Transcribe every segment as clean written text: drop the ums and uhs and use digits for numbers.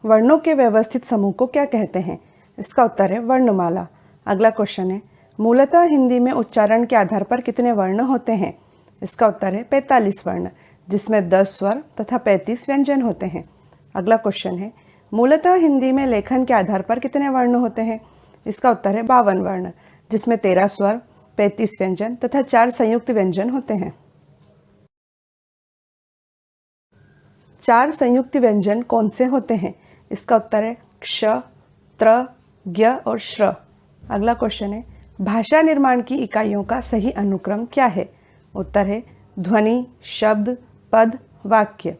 वर्णों के व्यवस्थित समूह को क्या कहते हैं? इसका उत्तर है वर्णमाला। अगला क्वेश्चन है, मूलतः हिंदी में उच्चारण के आधार पर कितने वर्ण होते हैं? इसका उत्तर है 45 वर्ण, जिसमें 10 स्वर तथा 35 व्यंजन होते हैं। अगला क्वेश्चन है, मूलतः हिंदी में लेखन के आधार पर कितने वर्ण होते हैं? इसका उत्तर है 52 वर्ण, जिसमें 13 स्वर, 35 व्यंजन तथा 4 संयुक्त व्यंजन होते हैं। 4 संयुक्त व्यंजन कौन से होते हैं? इसका उत्तर है क्ष, त्र, ज्ञ और श्र। अगला क्वेश्चन है, भाषा निर्माण की इकाइयों का सही अनुक्रम क्या है? उत्तर है ध्वनि, शब्द, पद, वाक्य।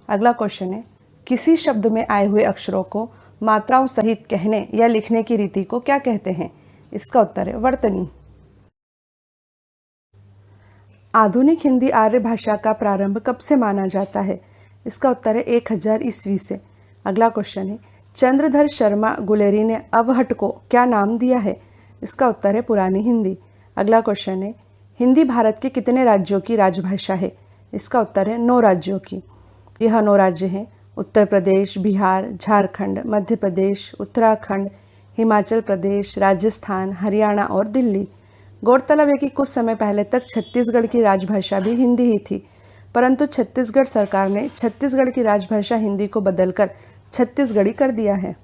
अगला क्वेश्चन है, किसी शब्द में आए हुए अक्षरों को मात्राओं सहित कहने या लिखने की रीति को क्या कहते हैं? इसका उत्तर है वर्तनी। आधुनिक हिंदी आर्य भाषा का प्रारंभ कब से माना जाता है? इसका उत्तर है 1000 ईस्वी से। अगला क्वेश्चन है, चंद्रधर शर्मा गुलेरी ने अवहट को क्या नाम दिया है? इसका उत्तर है पुरानी हिंदी। अगला क्वेश्चन है, हिंदी भारत के कितने राज्यों की राजभाषा है? इसका उत्तर है 9 राज्यों की। यह 9 राज्य हैं उत्तर प्रदेश, बिहार, झारखंड, मध्य प्रदेश, उत्तराखंड, हिमाचल प्रदेश, राजस्थान, हरियाणा और दिल्ली। गौरतलब है कि कुछ समय पहले तक छत्तीसगढ़ की राजभाषा भी हिंदी ही थी, परंतु छत्तीसगढ़ सरकार ने छत्तीसगढ़ की राजभाषा हिंदी को बदलकर छत्तीसगढ़ी कर दिया है।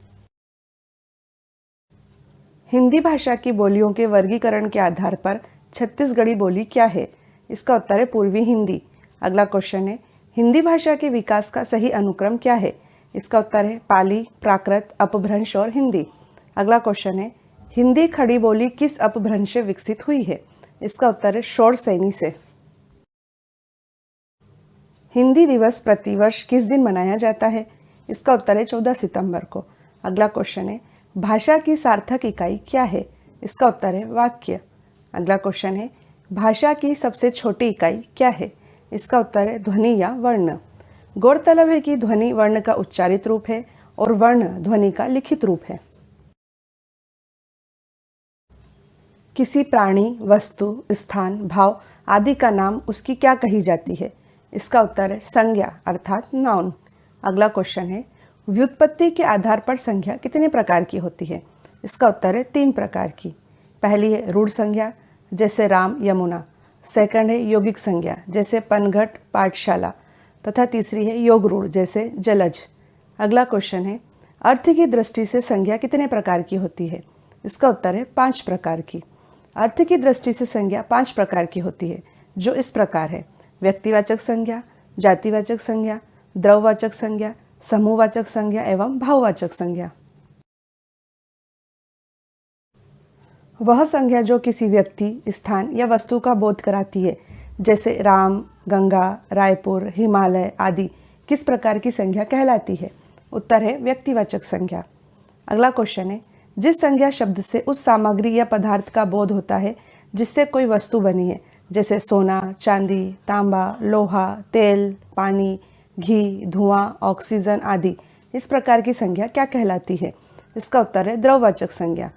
हिंदी भाषा की बोलियों के वर्गीकरण के आधार पर छत्तीसगढ़ी बोली क्या है? इसका उत्तर है पूर्वी हिंदी। अगला क्वेश्चन है, हिंदी भाषा के विकास का सही अनुक्रम क्या है? इसका उत्तर है पाली, प्राकृत, अपभ्रंश और हिंदी। अगला क्वेश्चन है, हिंदी खड़ी बोली किस अपभ्रंश से विकसित हुई है? इसका उत्तर है शौरसेनी से। हिंदी दिवस प्रतिवर्ष किस दिन मनाया जाता है? इसका उत्तर है 14 सितंबर को। अगला क्वेश्चन है, भाषा की सार्थक इकाई क्या है? इसका उत्तर है वाक्य। अगला क्वेश्चन है, भाषा की सबसे छोटी इकाई क्या है? इसका उत्तर है ध्वनि या वर्ण। गौरतलब है कि ध्वनि वर्ण का उच्चारित रूप है और वर्ण ध्वनि का लिखित रूप है। किसी प्राणी, वस्तु, स्थान, भाव आदि का नाम उसकी क्या कही जाती है? इसका उत्तर है संज्ञा अर्थात नाउन। अगला क्वेश्चन है, व्युत्पत्ति के आधार पर संज्ञा कितने प्रकार की होती है? इसका उत्तर है 3 प्रकार की। पहली है रूढ़ संज्ञा, जैसे राम, यमुना। सेकंड है यौगिक संज्ञा, जैसे पनघट, पाठशाला। तथा तीसरी है योग रूढ़, जैसे जलज। अगला क्वेश्चन है, अर्थ की दृष्टि से संज्ञा कितने प्रकार की होती है? इसका उत्तर है 5 प्रकार की। अर्थ की दृष्टि से संज्ञा 5 प्रकार की होती है, जो इस प्रकार है: व्यक्तिवाचक संज्ञा, जातिवाचक संज्ञा, द्रववाचक संज्ञा, समूहवाचक संज्ञा एवं भाववाचक संज्ञा। वह संज्ञा जो किसी व्यक्ति, स्थान या वस्तु का बोध कराती है, जैसे राम, गंगा, रायपुर, हिमालय आदि, किस प्रकार की संज्ञा कहलाती है? उत्तर है व्यक्तिवाचक संज्ञा। अगला क्वेश्चन है, जिस संज्ञा शब्द से उस सामग्री या पदार्थ का बोध होता है जिससे कोई वस्तु बनी है, जैसे सोना, चांदी, तांबा, लोहा, तेल, पानी, घी, धुआं, ऑक्सीजन आदि, इस प्रकार की संज्ञा क्या कहलाती है? इसका उत्तर है द्रववाचक संज्ञा।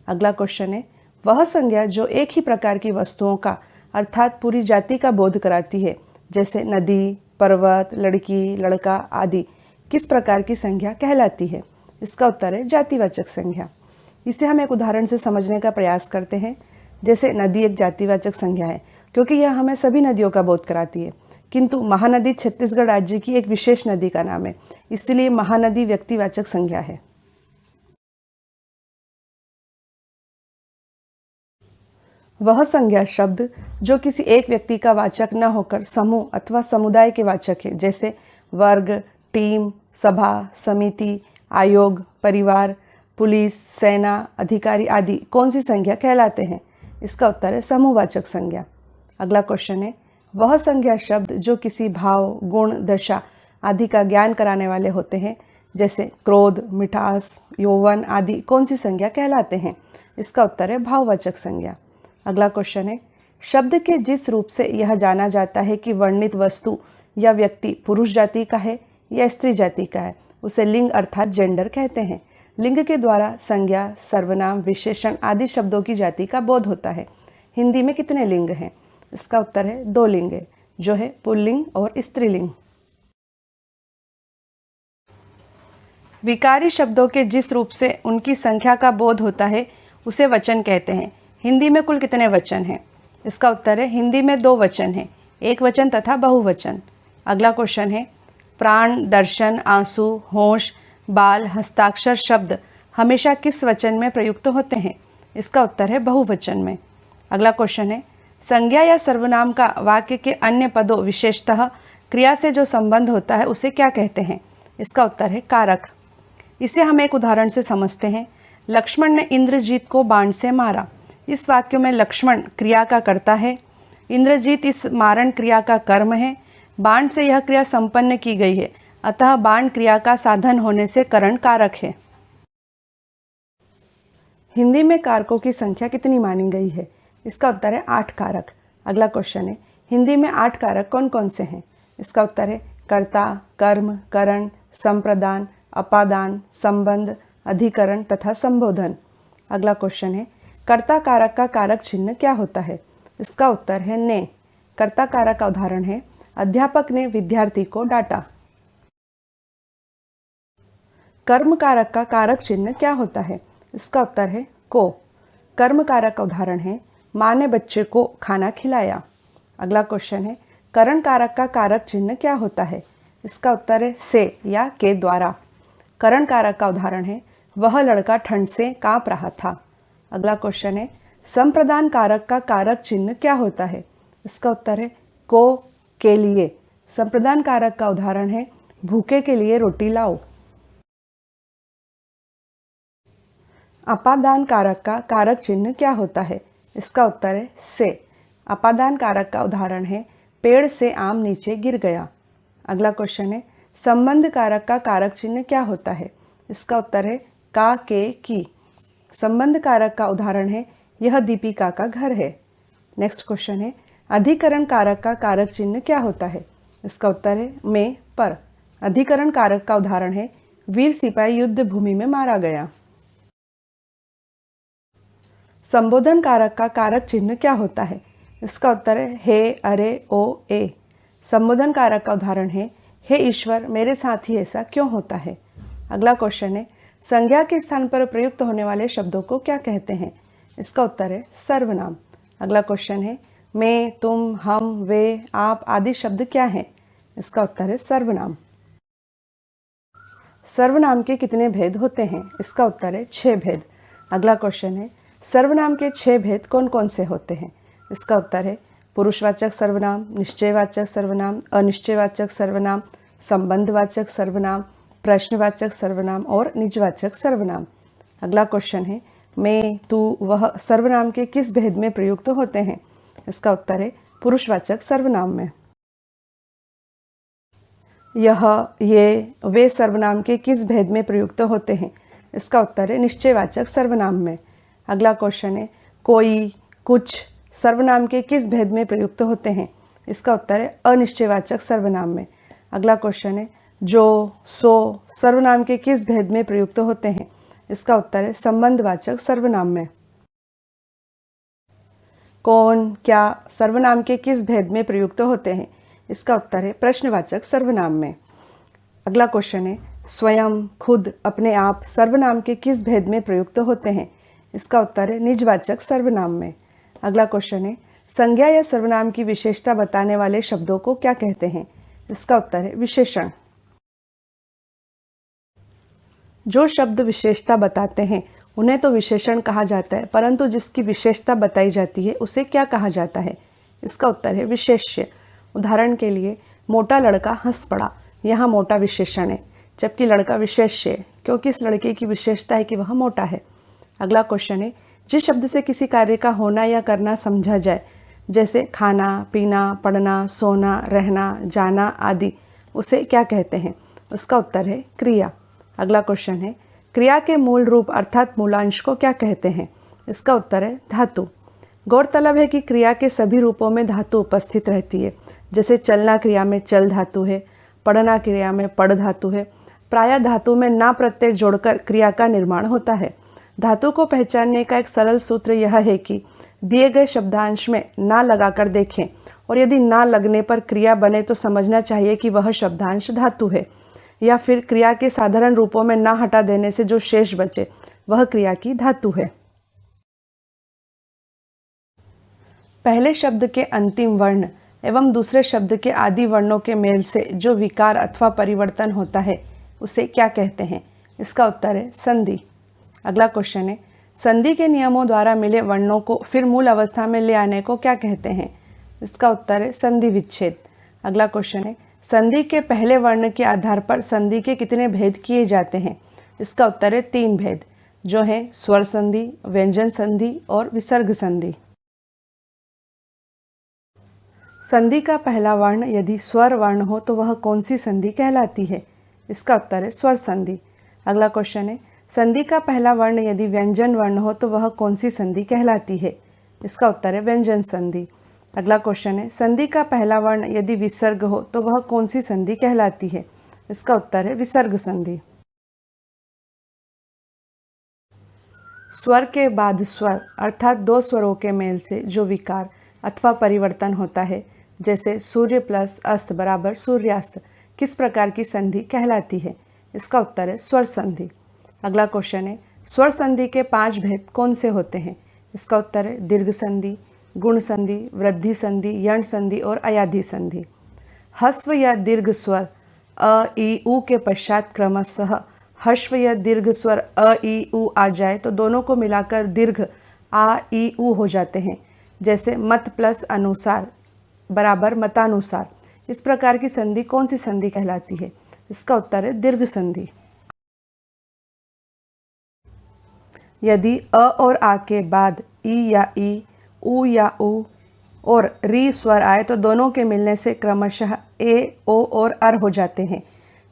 अगला क्वेश्चन है, वह संज्ञा जो एक ही प्रकार की वस्तुओं का अर्थात पूरी जाति का बोध कराती है, जैसे नदी, पर्वत, लड़की, लड़का आदि, किस प्रकार की संज्ञा कहलाती है? इसका उत्तर है जातिवाचक संज्ञा। इसे हम एक उदाहरण से समझने का प्रयास करते हैं। जैसे नदी एक जातिवाचक संज्ञा है क्योंकि यह हमें सभी नदियों का बोध कराती है, किंतु महानदी छत्तीसगढ़ राज्य की एक विशेष नदी का नाम है, इसलिए महानदी व्यक्तिवाचक संज्ञा है। वह संज्ञा शब्द जो किसी एक व्यक्ति का वाचक न होकर समूह अथवा समुदाय के वाचक है, जैसे वर्ग, टीम, सभा, समिति, आयोग, परिवार, पुलिस, सेना, अधिकारी आदि, कौन सी संज्ञा कहलाते हैं? इसका उत्तर है समूहवाचक संज्ञा। अगला क्वेश्चन है, वह संज्ञा शब्द जो किसी भाव, गुण, दशा आदि का ज्ञान कराने वाले होते हैं, जैसे क्रोध, मिठास, यौवन आदि, कौन सी संज्ञा कहलाते हैं? इसका उत्तर है भाववाचक संज्ञा। अगला क्वेश्चन है, शब्द के जिस रूप से यह जाना जाता है कि वर्णित वस्तु या व्यक्ति पुरुष जाति का है या स्त्री जाति का है, उसे लिंग अर्थात जेंडर कहते हैं। लिंग के द्वारा संज्ञा, सर्वनाम, विशेषण आदि शब्दों की जाति का बोध होता है। हिंदी में कितने लिंग हैं? इसका उत्तर है 2 लिंग, जो है पुल्लिंग और स्त्रीलिंग। विकारी शब्दों के जिस रूप से उनकी संख्या का बोध होता है उसे वचन कहते हैं। हिंदी में कुल कितने वचन हैं? इसका उत्तर है हिंदी में 2 वचन हैं, एक वचन तथा बहुवचन। अगला क्वेश्चन है प्राण, दर्शन, आंसू, होश, बाल, हस्ताक्षर शब्द हमेशा किस वचन में प्रयुक्त होते हैं? इसका उत्तर है बहुवचन में। अगला क्वेश्चन है संज्ञा या सर्वनाम का वाक्य के अन्य पदों विशेषतः क्रिया से जो संबंध होता है उसे क्या कहते हैं? इसका उत्तर है कारक। इसे हम एक उदाहरण से समझते हैं। लक्ष्मण ने इंद्रजीत को बाण से मारा। इस वाक्य में लक्ष्मण क्रिया का कर्ता है, इंद्रजीत इस मारण क्रिया का कर्म है। बाण से यह क्रिया संपन्न की गई है, अतः बाण क्रिया का साधन होने से करण कारक है। हिंदी में कारकों की संख्या कितनी मानी गई है? इसका उत्तर है 8 कारक। अगला क्वेश्चन है हिंदी में 8 कारक कौन कौन से हैं? इसका उत्तर है कर्ता, कर्म, करण, संप्रदान, अपादान, संबंध, अधिकरण तथा संबोधन। अगला क्वेश्चन है कर्ता कारक का कारक चिन्ह क्या होता है? इसका उत्तर है ने। कर्ता कारक का उदाहरण है अध्यापक ने विद्यार्थी को डांटा। कर्म कारक का कारक चिन्ह क्या होता है? इसका उत्तर है को। कर्म कारक का उदाहरण है माँ ने बच्चे को खाना खिलाया। अगला क्वेश्चन है करण कारक का कारक चिन्ह क्या होता है? इसका उत्तर है से या के द्वारा। करण कारक का उदाहरण है वह लड़का ठंड से कांप रहा था। अगला क्वेश्चन है संप्रदान कारक का कारक चिन्ह क्या होता है? इसका उत्तर है को, के लिए। संप्रदान कारक का उदाहरण है भूखे के लिए रोटी लाओ। अपादान कारक का कारक चिन्ह क्या होता है? इसका उत्तर है से। अपादान कारक का उदाहरण है पेड़ से आम नीचे गिर गया। अगला क्वेश्चन है संबंध कारक का कारक चिन्ह क्या होता है? इसका उत्तर है का, के, की। संबंध कारक का उदाहरण है यह दीपिका का घर है। नेक्स्ट क्वेश्चन है अधिकरण कारक का कारक चिन्ह क्या होता है? इसका उत्तर है में, पर। अधिकरण कारक का उदाहरण है वीर सिपाही युद्ध भूमि में मारा गया। संबोधन कारक का कारक चिन्ह क्या होता है? इसका उत्तर है हे, अरे, ओ, ए। संबोधन कारक का उदाहरण है हे ईश्वर मेरे साथ ही ऐसा क्यों होता है। अगला क्वेश्चन है संज्ञा के स्थान पर प्रयुक्त होने वाले शब्दों को क्या कहते हैं? इसका उत्तर है सर्वनाम। अगला क्वेश्चन है मैं, तुम, हम, वे, आप आदि शब्द क्या हैं? इसका उत्तर है सर्वनाम। सर्वनाम के कितने भेद होते हैं? इसका उत्तर है 6 भेद। अगला क्वेश्चन है सर्वनाम के 6 भेद कौन कौन से होते हैं? इसका उत्तर है पुरुषवाचक सर्वनाम, निश्चयवाचक सर्वनाम, अनिश्चयवाचक सर्वनाम, संबंधवाचक सर्वनाम, प्रश्नवाचक सर्वनाम और निजवाचक सर्वनाम। अगला क्वेश्चन है मैं, तू, वह सर्वनाम के किस भेद में प्रयुक्त होते हैं? इसका उत्तर है पुरुषवाचक सर्वनाम में। यह, ये, वे सर्वनाम के किस भेद में प्रयुक्त होते हैं? इसका उत्तर है निश्चयवाचक सर्वनाम में। अगला क्वेश्चन है कोई, कुछ सर्वनाम के किस भेद में प्रयुक्त होते हैं? इसका उत्तर है अनिश्चयवाचक सर्वनाम में। अगला क्वेश्चन है जो, सो सर्वनाम के किस भेद में प्रयुक्त होते हैं? इसका उत्तर है संबंधवाचक सर्वनाम में। कौन, क्या सर्वनाम के किस भेद में प्रयुक्त होते हैं? इसका उत्तर है प्रश्नवाचक सर्वनाम में। अगला क्वेश्चन है स्वयं, खुद, अपने आप सर्वनाम के किस भेद में प्रयुक्त होते हैं? इसका उत्तर है निजवाचक सर्वनाम में। अगला क्वेश्चन है संज्ञा या सर्वनाम की विशेषता बताने वाले शब्दों को क्या कहते हैं? इसका उत्तर है विशेषण। जो शब्द विशेषता बताते हैं उन्हें तो विशेषण कहा जाता है, परंतु जिसकी विशेषता बताई जाती है उसे क्या कहा जाता है? इसका उत्तर है विशेष्य। उदाहरण के लिए मोटा लड़का हंस पड़ा, यहाँ मोटा विशेषण है, जबकि लड़का विशेष्य है क्योंकि इस लड़के की विशेषता है कि वह मोटा है। अगला क्वेश्चन है जिस शब्द से किसी कार्य का होना या करना समझा जाए, जैसे खाना, पीना, पढ़ना, सोना, रहना, जाना आदि, उसे क्या कहते हैं? उसका उत्तर है क्रिया। अगला क्वेश्चन है क्रिया के मूल रूप अर्थात मूलांश को क्या कहते हैं? इसका उत्तर है धातु। गौरतलब है कि क्रिया के सभी रूपों में धातु उपस्थित रहती है, जैसे चलना क्रिया में चल धातु है, पढ़ना क्रिया में पढ़ धातु है। प्रायः धातु में ना प्रत्यय जोड़कर क्रिया का निर्माण होता है। धातु को पहचानने का एक सरल सूत्र यह है कि दिए गए शब्दांश में ना लगाकर देखें और यदि ना लगने पर क्रिया बने तो समझना चाहिए कि वह शब्दांश धातु है। या फिर क्रिया के साधारण रूपों में ना हटा देने से जो शेष बचे वह क्रिया की धातु है। पहले शब्द के अंतिम वर्ण एवं दूसरे शब्द के आदि वर्णों के मेल से जो विकार अथवा परिवर्तन होता है उसे क्या कहते हैं? इसका उत्तर है संधि। अगला क्वेश्चन है, संधि के नियमों द्वारा मिले वर्णों को फिर मूल अवस्था में ले आने को क्या कहते हैं? इसका उत्तर है संधि विच्छेद। अगला क्वेश्चन है, संधि के पहले वर्ण के आधार पर संधि के कितने भेद किए जाते हैं? इसका उत्तर है 3 भेद, जो हैं स्वर संधि, व्यंजन संधि और विसर्ग संधि। संधि का पहला वर्ण यदि स्वर वर्ण हो तो वह कौन सी संधि कहलाती है? इसका उत्तर है स्वर संधि। अगला क्वेश्चन है, संधि का पहला वर्ण यदि व्यंजन वर्ण हो तो वह कौन सी संधि कहलाती है? इसका उत्तर है व्यंजन संधि। अगला क्वेश्चन है, संधि का पहला वर्ण यदि विसर्ग हो तो वह कौन सी संधि कहलाती है? इसका उत्तर है विसर्ग संधि। स्वर के बाद स्वर अर्थात 2 स्वरों के मेल से जो विकार अथवा परिवर्तन होता है, जैसे सूर्य प्लस अस्त बराबर सूर्यास्त, किस प्रकार की संधि कहलाती है? इसका उत्तर है स्वर संधि। अगला क्वेश्चन है, स्वर संधि के 5 भेद कौन से होते हैं? इसका उत्तर है दीर्घ संधि, गुण संधि, वृद्धि संधि, यण संधि और अयाधि संधि। ह्रस्व या दीर्घ स्वर अ ई उ के पश्चात क्रमशः ह्रस्व या दीर्घ स्वर अ ई उ आ जाए तो दोनों को मिलाकर दीर्घ आ ई उ हो जाते हैं, जैसे मत प्लस अनुसार बराबर मतानुसार। इस प्रकार की संधि कौन सी संधि कहलाती है? इसका उत्तर है दीर्घ संधि। यदि अ और आ के बाद ई या ई, उ या उ और री स्वर आए तो दोनों के मिलने से क्रमशः ए, ओ और अर हो जाते हैं,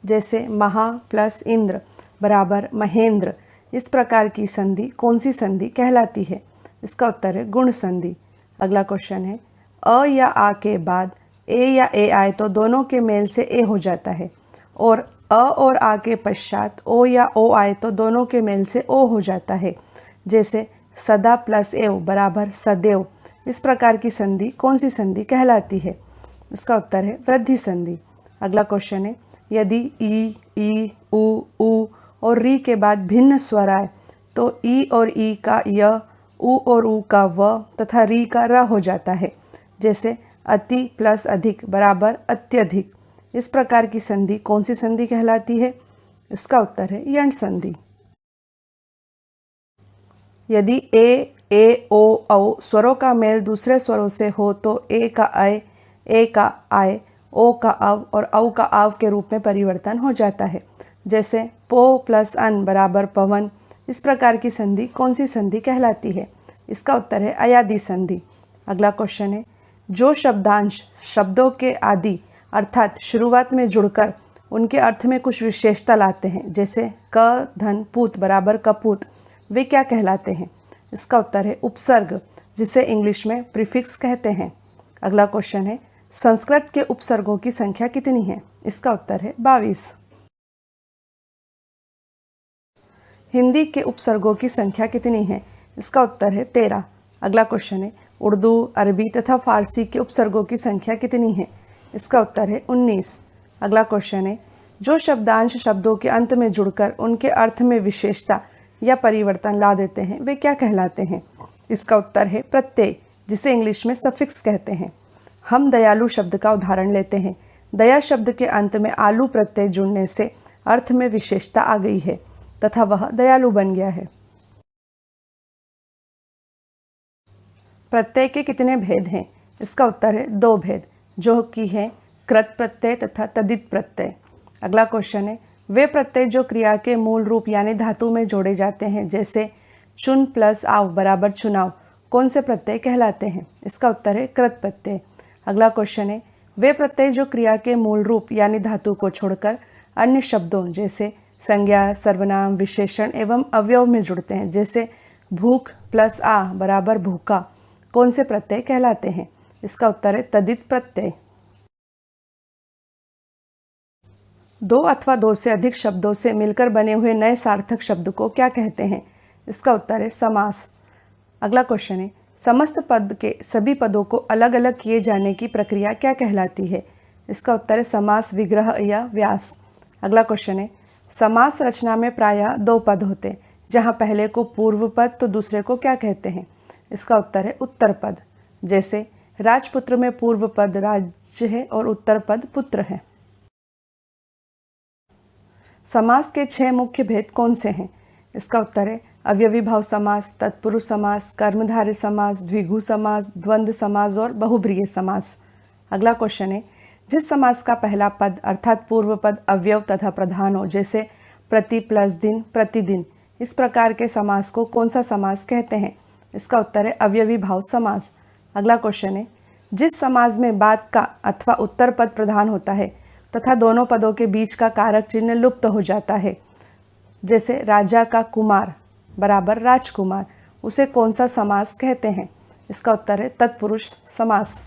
जैसे महा प्लस इंद्र बराबर महेंद्र। इस प्रकार की संधि कौन सी संधि कहलाती है? इसका उत्तर है गुण संधि। अगला क्वेश्चन है, अ या आ के बाद ए या ए आए तो दोनों के मेल से ए हो जाता है, और अ और आ के पश्चात ओ या ओ आए तो दोनों के मेल से ओ हो जाता है, जैसे सदा प्लस एव बराबर सदैव। इस प्रकार की संधि कौन सी संधि कहलाती है? इसका उत्तर है वृद्धि संधि। अगला क्वेश्चन है, यदि ई, उ और री के बाद भिन्न स्वर आए तो ई और ई का य, उ और उ का व तथा री का र हो जाता है, जैसे अति प्लस अधिक बराबर अत्यधिक। इस प्रकार की संधि कौन सी संधि कहलाती है? इसका उत्तर है यण संधि। यदि ए, ओ, औ स्वरों का मेल दूसरे स्वरों से हो तो ए का अय, ए का आय, ओ का अव और औ का आव के रूप में परिवर्तन हो जाता है, जैसे पो प्लस अन बराबर पवन। इस प्रकार की संधि कौन सी संधि कहलाती है? इसका उत्तर है अयादि संधि। अगला क्वेश्चन है, जो शब्दांश शब्दों के आदि अर्थात शुरुआत में जुड़कर उनके अर्थ में कुछ विशेषता लाते हैं, जैसे क धन पूत बराबर कपूत, वे क्या कहलाते हैं? इसका उत्तर है उपसर्ग, जिसे इंग्लिश में प्रीफिक्स कहते हैं। अगला क्वेश्चन है, संस्कृत के उपसर्गों की संख्या कितनी है? इसका उत्तर है 22। हिंदी के उपसर्गों की संख्या कितनी है? इसका उत्तर है 13। अगला क्वेश्चन है, उर्दू, अरबी तथा फारसी के उपसर्गों की संख्या कितनी है? इसका उत्तर है 19। अगला क्वेश्चन है, जो शब्दांश शब्दों के अंत में जुड़कर उनके अर्थ में विशेषता या परिवर्तन ला देते हैं, वे क्या कहलाते हैं? इसका उत्तर है प्रत्यय, जिसे इंग्लिश में सफिक्स कहते हैं। हम दयालु शब्द का उदाहरण लेते हैं। दया शब्द के अंत में आलू प्रत्यय जुड़ने से अर्थ में विशेषता आ गई है तथा वह दयालु बन गया है। प्रत्यय के कितने भेद हैं? इसका उत्तर है 2 भेद, जो कि है कृत प्रत्यय तथा तदित प्रत्यय। अगला क्वेश्चन है, वे प्रत्यय जो क्रिया के मूल रूप यानी धातु में जोड़े जाते हैं, जैसे चुन प्लस आव बराबर चुनाव, कौन से प्रत्यय कहलाते हैं? इसका उत्तर है कृत प्रत्यय। अगला क्वेश्चन है, वे प्रत्यय जो क्रिया के मूल रूप यानी धातु को छोड़कर अन्य शब्दों जैसे संज्ञा, सर्वनाम, विशेषण एवं अवयव में जुड़ते हैं, जैसे भूख प्लस आ बराबर भूखा, कौन से प्रत्यय कहलाते हैं? इसका उत्तर है तदित प्रत्यय। 2 अथवा 2 से अधिक शब्दों से मिलकर बने हुए नए सार्थक शब्द को क्या कहते हैं? इसका उत्तर है समास। अगला क्वेश्चन है, समस्त पद के सभी पदों को अलग अलग किए जाने की प्रक्रिया क्या कहलाती है? इसका उत्तर है समास विग्रह या व्यास। अगला क्वेश्चन है, समास रचना में प्रायः दो पद होते हैं, जहाँ पहले को पूर्व पद तो दूसरे को क्या कहते हैं? इसका उत्तर है उत्तर पद। जैसे राजपुत्र में पूर्व पद राज्य है और उत्तर पद पुत्र है। समास के 6 मुख्य भेद कौन से हैं? इसका उत्तर है अवयवी भाव समास, तत्पुरुष समास, कर्मधारय समास, द्विगु समास, द्वंद्व समास और बहुब्रीहि समास। अगला क्वेश्चन है, जिस समास का पहला पद अर्थात पूर्व पद अवयव तथा प्रधान हो, जैसे प्रति प्लस दिन, प्रतिदिन, इस प्रकार के समास को कौन सा समास कहते हैं? इसका उत्तर है अवयवी भाव समास। अगला क्वेश्चन है, जिस समास में बाद का अथवा उत्तर पद प्रधान होता है तथा दोनों पदों के बीच का कारक चिन्ह लुप्त हो जाता है, जैसे राजा का कुमार बराबर राजकुमार, उसे कौन सा समास कहते हैं? इसका उत्तर है तत्पुरुष समास।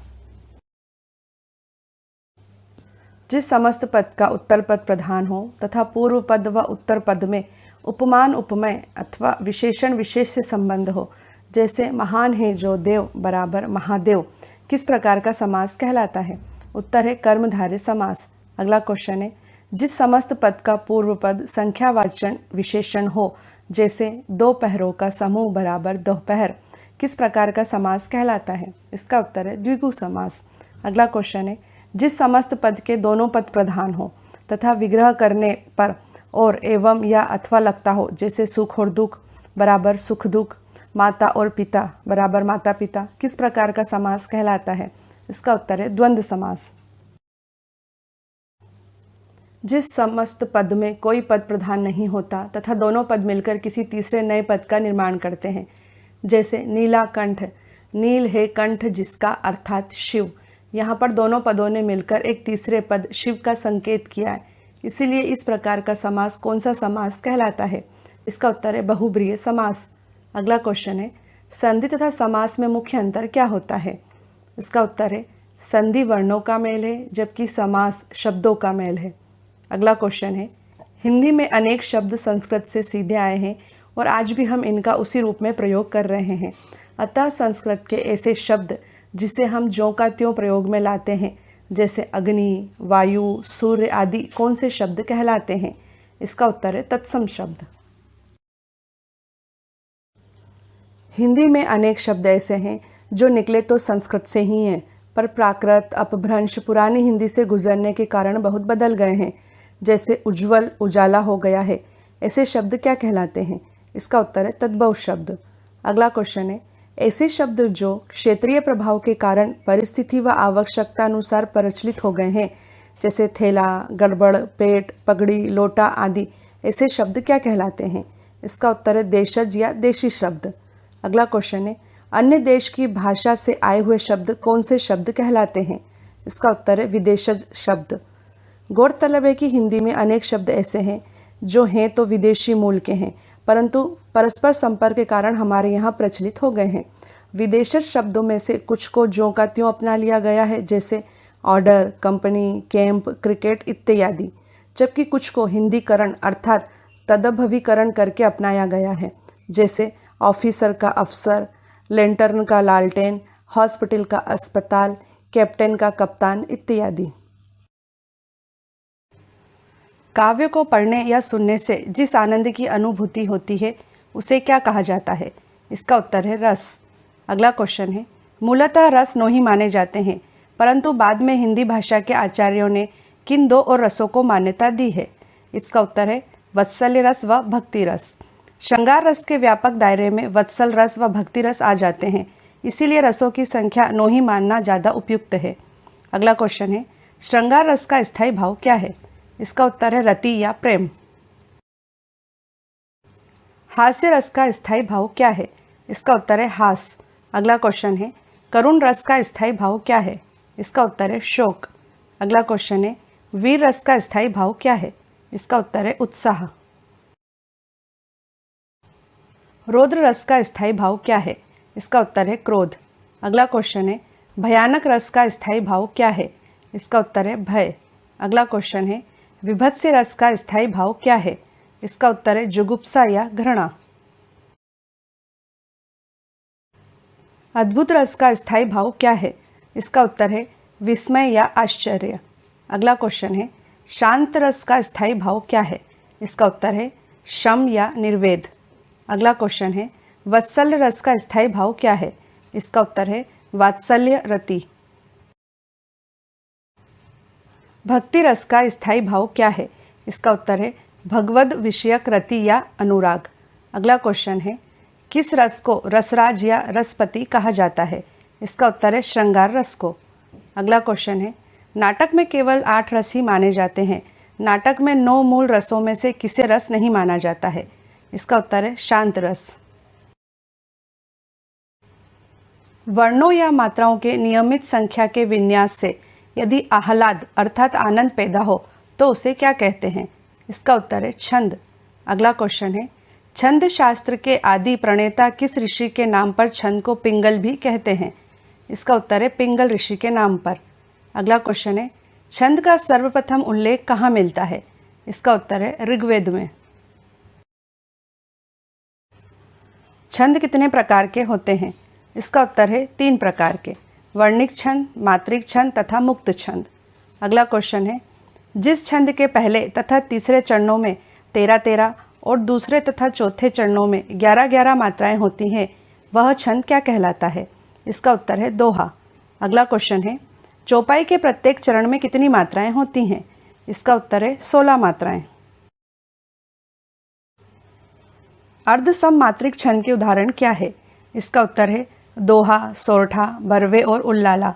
जिस समस्त पद का उत्तर पद प्रधान हो तथा पूर्व पद व उत्तर पद में उपमान उपमेय अथवा विशेषण विशेष से संबंध हो, जैसे महान है जो देव बराबर महादेव, किस प्रकार का समास कहलाता है? उत्तर है कर्मधारय समास। अगला क्वेश्चन है, जिस समस्त पद का पूर्व पद संख्यावाचन विशेषण हो, जैसे दो पहरों का समूह बराबर दोपहर, किस प्रकार का समास कहलाता है? इसका उत्तर है द्विगु समास। अगला क्वेश्चन है, जिस समस्त पद के दोनों पद प्रधान हो तथा विग्रह करने पर और एवं या अथवा लगता हो, जैसे सुख और दुख बराबर सुख दुख, माता और पिता बराबर माता पिता, किस प्रकार का समास कहलाता है? इसका उत्तर है द्वंद्व समास। जिस समस्त पद में कोई पद प्रधान नहीं होता तथा दोनों पद मिलकर किसी तीसरे नए पद का निर्माण करते हैं, जैसे नीलाकंठ, नील है कंठ जिसका अर्थात शिव, यहाँ पर दोनों पदों ने मिलकर एक तीसरे पद शिव का संकेत किया है, इसीलिए इस प्रकार का समास कौन सा समास कहलाता है? इसका उत्तर है बहुब्रीहि समास। अगला क्वेश्चन है, संधि तथा समास में मुख्य अंतर क्या होता है? इसका उत्तर है संधि वर्णों का मेल है, जबकि समास शब्दों का मेल है। अगला क्वेश्चन है, हिंदी में अनेक शब्द संस्कृत से सीधे आए हैं और आज भी हम इनका उसी रूप में प्रयोग कर रहे हैं, अतः संस्कृत के ऐसे शब्द जिसे हम ज्यों का त्यों प्रयोग में लाते हैं, जैसे अग्नि, वायु, सूर्य आदि, कौन से शब्द कहलाते हैं? इसका उत्तर है तत्सम शब्द। हिंदी में अनेक शब्द ऐसे हैं जो निकले तो संस्कृत से ही हैं, पर प्राकृत अपभ्रंश पुरानी हिंदी से गुजरने के कारण बहुत बदल गए हैं, जैसे उज्ज्वल उजाला हो गया है। ऐसे शब्द क्या कहलाते हैं? इसका उत्तर है तद्भव शब्द। अगला क्वेश्चन है, ऐसे शब्द जो क्षेत्रीय प्रभाव के कारण परिस्थिति व आवश्यकता अनुसार प्रचलित हो गए हैं, जैसे थैला, गड़बड़, पेट, पगड़ी, लोटा आदि, ऐसे शब्द क्या कहलाते हैं? इसका उत्तर है देशज या देशी शब्द। अगला क्वेश्चन है, अन्य देश की भाषा से आए हुए शब्द कौन से शब्द कहलाते हैं? इसका उत्तर है विदेशज शब्द। गौरतलब है कि हिंदी में अनेक शब्द ऐसे हैं जो हैं तो विदेशी मूल के हैं, परंतु परस्पर संपर्क के कारण हमारे यहाँ प्रचलित हो गए हैं। विदेशज शब्दों में से कुछ को ज्यों का त्यों अपना लिया गया है, जैसे ऑर्डर, कंपनी, कैंप, क्रिकेट इत्यादि, जबकि कुछ को हिंदीकरण अर्थात तदभवीकरण करके अपनाया गया है, जैसे ऑफिसर का अफसर, लेंटर्न का लालटेन, हॉस्पिटल का अस्पताल, कैप्टन का कप्तान इत्यादि। काव्य को पढ़ने या सुनने से जिस आनंद की अनुभूति होती है उसे क्या कहा जाता है? इसका उत्तर है रस। अगला क्वेश्चन है, मूलतः रस 9 ही माने जाते हैं, परंतु बाद में हिंदी भाषा के आचार्यों ने किन 2 और रसों को मान्यता दी है? इसका उत्तर है वत्सल्य रस व भक्ति रस। श्रृंगार रस के व्यापक दायरे में वत्सल रस व भक्ति रस आ जाते हैं, इसीलिए रसों की संख्या 9 ही मानना ज़्यादा उपयुक्त है। अगला क्वेश्चन है, श्रृंगार रस का स्थायी भाव क्या है? इसका उत्तर है रति या प्रेम। हास्य रस का स्थायी भाव क्या है? इसका उत्तर है हास। अगला क्वेश्चन है, करुण रस का स्थायी भाव क्या है? इसका उत्तर है शोक। अगला क्वेश्चन है, वीर रस का स्थायी भाव क्या है? इसका उत्तर है उत्साह। रौद्र रस का स्थायी भाव क्या है? इसका उत्तर है क्रोध। अगला क्वेश्चन है, भयानक रस का स्थायी भाव क्या है? इसका उत्तर है भय। अगला क्वेश्चन है, विभत्स रस का स्थायी भाव क्या है? इसका उत्तर है जुगुप्सा या घृणा। अद्भुत रस का स्थायी भाव क्या है? इसका उत्तर है विस्मय या आश्चर्य। अगला क्वेश्चन है, शांत रस का स्थायी भाव क्या है? इसका उत्तर है शम या निर्वेद। अगला क्वेश्चन है वत्सल रस का स्थायी भाव क्या है? इसका उत्तर है वात्सल्य रति। भक्ति रस का स्थायी भाव क्या है? इसका उत्तर है भगवद विषयक रति या अनुराग। अगला क्वेश्चन है किस रस को रसराज या रसपति कहा जाता है? इसका उत्तर है श्रृंगार रस को। अगला क्वेश्चन है नाटक में केवल 8 रस ही माने जाते हैं, नाटक में 9 मूल रसों में से किसे रस नहीं माना जाता है? इसका उत्तर है शांत रस। वर्णों या मात्राओं के नियमित संख्या के विन्यास से यदि आह्लाद अर्थात आनंद पैदा हो तो उसे क्या कहते हैं? इसका उत्तर है छंद। अगला क्वेश्चन है छंद शास्त्र के आदि प्रणेता किस ऋषि के नाम पर छंद को पिंगल भी कहते हैं? इसका उत्तर है पिंगल ऋषि के नाम पर। अगला क्वेश्चन है छंद का सर्वप्रथम उल्लेख कहाँ मिलता है? इसका उत्तर है ऋग्वेद में। छंद कितने प्रकार के होते हैं? इसका उत्तर है 3 प्रकार के, वर्णिक छंद, मात्रिक छंद तथा मुक्त छंद। अगला क्वेश्चन है जिस छंद के पहले तथा तीसरे चरणों में 13-13 और दूसरे तथा चौथे चरणों में 11-11 मात्राएं होती हैं वह छंद क्या कहलाता है? इसका उत्तर है दोहा। अगला क्वेश्चन है चौपाई के प्रत्येक चरण में कितनी मात्राएं होती हैं? इसका उत्तर है 16 मात्राएं। अर्ध सममात्रिक छंद के उदाहरण क्या है? इसका उत्तर है दोहा, सोरठा, बरवे और उल्लाला।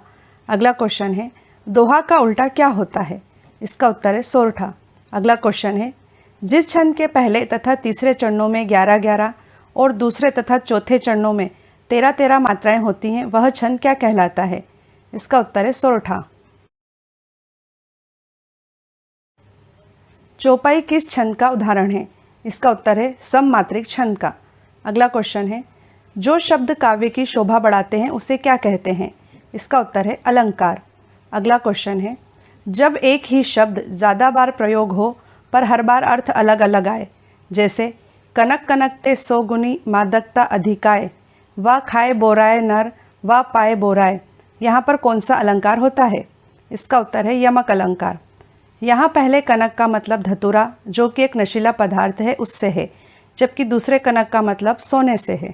अगला क्वेश्चन है दोहा का उल्टा क्या होता है? इसका उत्तर है सोरठा। अगला क्वेश्चन है जिस छंद के पहले तथा तीसरे चरणों में 11-11 और दूसरे तथा चौथे चरणों में 13-13 मात्राएं होती हैं वह छंद क्या कहलाता है? इसका उत्तर है सोरठा। चौपाई किस छंद का उदाहरण है? इसका उत्तर है सममात्रिक छंद का। अगला क्वेश्चन है जो शब्द काव्य की शोभा बढ़ाते हैं उसे क्या कहते हैं? इसका उत्तर है अलंकार। अगला क्वेश्चन है जब एक ही शब्द ज़्यादा बार प्रयोग हो पर हर बार अर्थ अलग अलग आए, जैसे कनक कनकते 100 गुनी मादकता अधिकाय, व खाए बोराए नर व पाए बोराए, यहाँ पर कौन सा अलंकार होता है? इसका उत्तर है यमक अलंकार। यहाँ पहले कनक का मतलब धतूरा जो कि एक नशीला पदार्थ है उससे है, जबकि दूसरे कनक का मतलब सोने से है।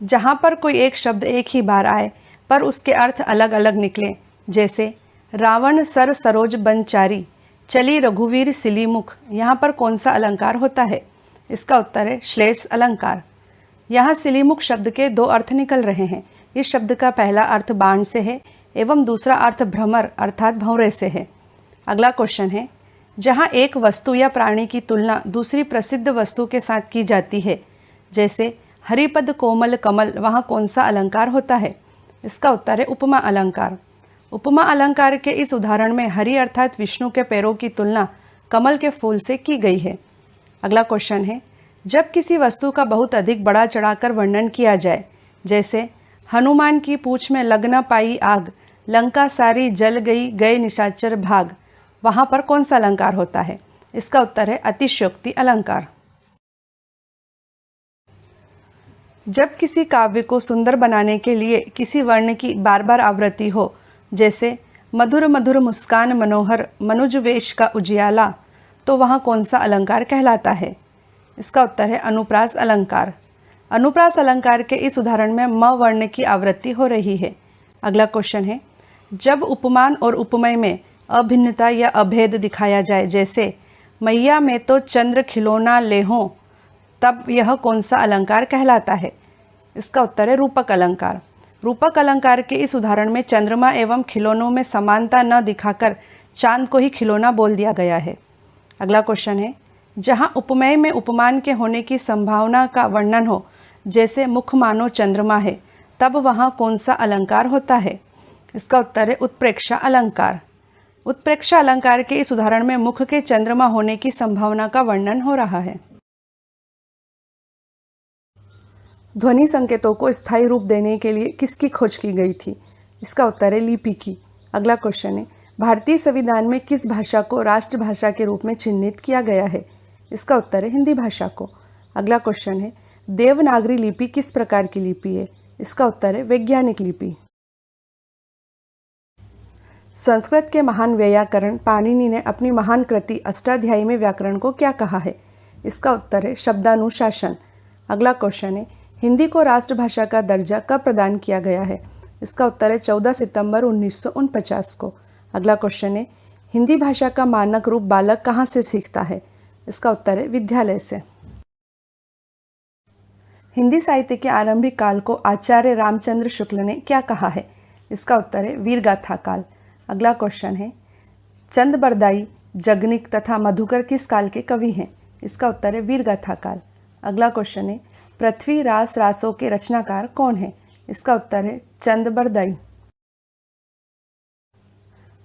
जहाँ पर कोई एक शब्द एक ही बार आए पर उसके अर्थ अलग अलग निकले, जैसे रावण सर सरोज बनचारी, चली रघुवीर सिलीमुख, यहाँ पर कौन सा अलंकार होता है? इसका उत्तर है श्लेष अलंकार। यहाँ सिलीमुख शब्द के 2 अर्थ निकल रहे हैं। इस शब्द का पहला अर्थ बाण से है एवं दूसरा अर्थ भ्रमर अर्थात भंवरे से है। अगला क्वेश्चन है जहाँ एक वस्तु या प्राणी की तुलना दूसरी प्रसिद्ध वस्तु के साथ की जाती है, जैसे हरिपद कोमल कमल, वहाँ कौन सा अलंकार होता है? इसका उत्तर है उपमा अलंकार। उपमा अलंकार के इस उदाहरण में हरि अर्थात विष्णु के पैरों की तुलना कमल के फूल से की गई है। अगला क्वेश्चन है जब किसी वस्तु का बहुत अधिक बढ़ा चढ़ाकर वर्णन किया जाए, जैसे हनुमान की पूंछ में लग न पाई आग, लंका सारी जल गई गए निशाचर भाग, वहाँ पर कौन सा अलंकार होता है? इसका उत्तर है अतिशयोक्ति अलंकार। जब किसी काव्य को सुंदर बनाने के लिए किसी वर्ण की बार बार आवृत्ति हो, जैसे मधुर मधुर मुस्कान मनोहर मनुज वेश का उजियाला, तो वहाँ कौन सा अलंकार कहलाता है? इसका उत्तर है अनुप्रास अलंकार। अनुप्रास अलंकार के इस उदाहरण में म वर्ण की आवृत्ति हो रही है। अगला क्वेश्चन है जब उपमान और उपमेय में अभिन्नता या अभेद दिखाया जाए, जैसे मैया में तो चंद्र खिलौना ले हों, तब यह कौन सा अलंकार कहलाता है? इसका उत्तर है रूपक अलंकार। रूपक अलंकार के इस उदाहरण में चंद्रमा एवं खिलौनों में समानता न दिखाकर चांद को ही खिलौना बोल दिया गया है। अगला क्वेश्चन है जहाँ उपमेय में उपमान के होने की संभावना का वर्णन हो, जैसे मुख मानो चंद्रमा है, तब वहाँ कौन सा अलंकार होता है? इसका उत्तर है उत्प्रेक्षा अलंकार। उत्प्रेक्षा अलंकार के इस उदाहरण में मुख के चंद्रमा होने की संभावना का वर्णन हो रहा है। ध्वनि संकेतों को स्थायी रूप देने के लिए किसकी खोज की गई थी? इसका उत्तर है लिपि की। अगला क्वेश्चन है भारतीय संविधान में किस भाषा को राष्ट्रभाषा के रूप में चिन्हित किया गया है? इसका उत्तर है हिंदी भाषा को। अगला क्वेश्चन है देवनागरी लिपि किस प्रकार की लिपि है? इसका उत्तर है वैज्ञानिक लिपि। संस्कृत के महान व्याकरण पाणिनि ने अपनी महान कृति अष्टाध्यायी में व्याकरण को क्या कहा है? इसका उत्तर है शब्दानुशासन। अगला क्वेश्चन है, हिंदी को राष्ट्रभाषा का दर्जा कब प्रदान किया गया है? इसका उत्तर है 14 सितंबर 1949 को। अगला क्वेश्चन है, हिंदी भाषा का मानक रूप बालक कहाँ से सीखता है? इसका उत्तर है विद्यालय से। हिंदी साहित्य के आरंभिक काल को आचार्य रामचंद्र शुक्ल ने क्या कहा है? इसका उत्तर है वीरगाथा काल। अगला क्वेश्चन है, चंद बरदाई, जगनिक तथा मधुकर किस काल के कवि हैं? इसका उत्तर है वीरगाथा काल। अगला क्वेश्चन है, पृथ्वी रास रासों के रचनाकार कौन है? इसका उत्तर है चंद बरदाई।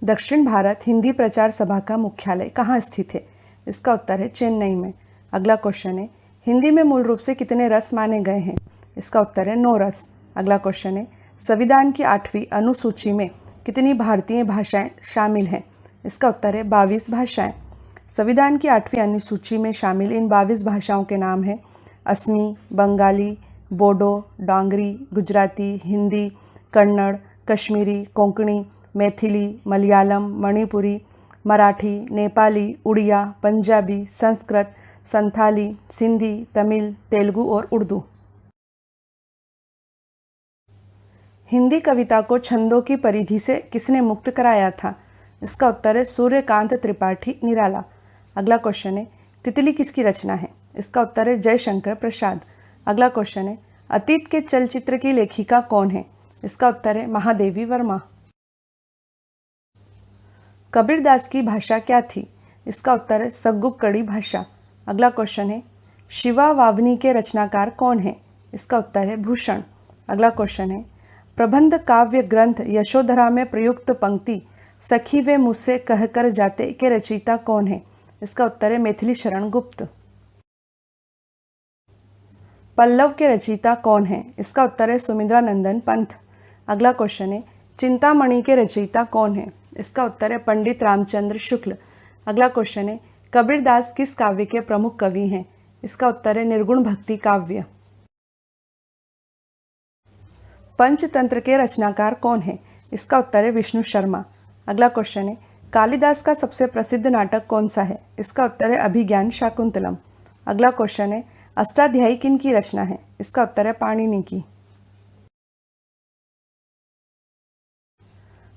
दक्षिण भारत हिंदी प्रचार सभा का मुख्यालय कहाँ स्थित है? इसका उत्तर है चेन्नई में। अगला क्वेश्चन है, हिंदी में मूल रूप से कितने रस माने गए हैं? इसका उत्तर है 9 रस। अगला क्वेश्चन है, संविधान की 8वीं अनुसूची में कितनी भारतीय भाषाएं शामिल हैं? इसका उत्तर है 22 भाषाएं। संविधान की 8वीं अनुसूची में शामिल इन 22 भाषाओं के नाम हैं असमी, बंगाली, बोडो, डोंगरी, गुजराती, हिंदी, कन्नड़, कश्मीरी, कोंकणी, मैथिली, मलयालम, मणिपुरी, मराठी, नेपाली, उड़िया, पंजाबी, संस्कृत, संथाली, सिंधी, तमिल, तेलुगु और उर्दू। हिंदी कविता को छंदों की परिधि से किसने मुक्त कराया था? इसका उत्तर है सूर्यकांत त्रिपाठी निराला। अगला क्वेश्चन है, तितली किसकी रचना है? इसका उत्तर है जयशंकर प्रसाद। अगला क्वेश्चन है, अतीत के चलचित्र की लेखिका कौन है? इसका उत्तर है महादेवी वर्मा। कबीरदास की भाषा क्या थी? इसका उत्तर है सग्गुक्कड़ी भाषा। अगला क्वेश्चन है, शिवा वावनी के रचनाकार कौन है? इसका उत्तर है भूषण। अगला क्वेश्चन है, प्रबंध काव्य ग्रंथ यशोधरा में प्रयुक्त पंक्ति सखी वे मुझसे कहकर जाते के रचयिता कौन है? इसका उत्तर है मैथिली शरण गुप्त। पल्लव के रचयिता कौन है? इसका उत्तर है सुमित्रा नंदन पंत। अगला क्वेश्चन है, चिंतामणि के रचयिता कौन है? इसका उत्तर है पंडित रामचंद्र शुक्ल। अगला क्वेश्चन है, कबीरदास किस काव्य के प्रमुख कवि हैं? इसका उत्तर है निर्गुण भक्ति काव्य। पंचतंत्र के रचनाकार कौन है? इसका उत्तर है विष्णु शर्मा। अगला क्वेश्चन है, कालिदास का सबसे प्रसिद्ध नाटक कौन सा है? इसका उत्तर है अभिज्ञान शाकुंतलम। अगला क्वेश्चन है, अष्टाध्यायी किन की रचना है? इसका उत्तर है पाणिनि की।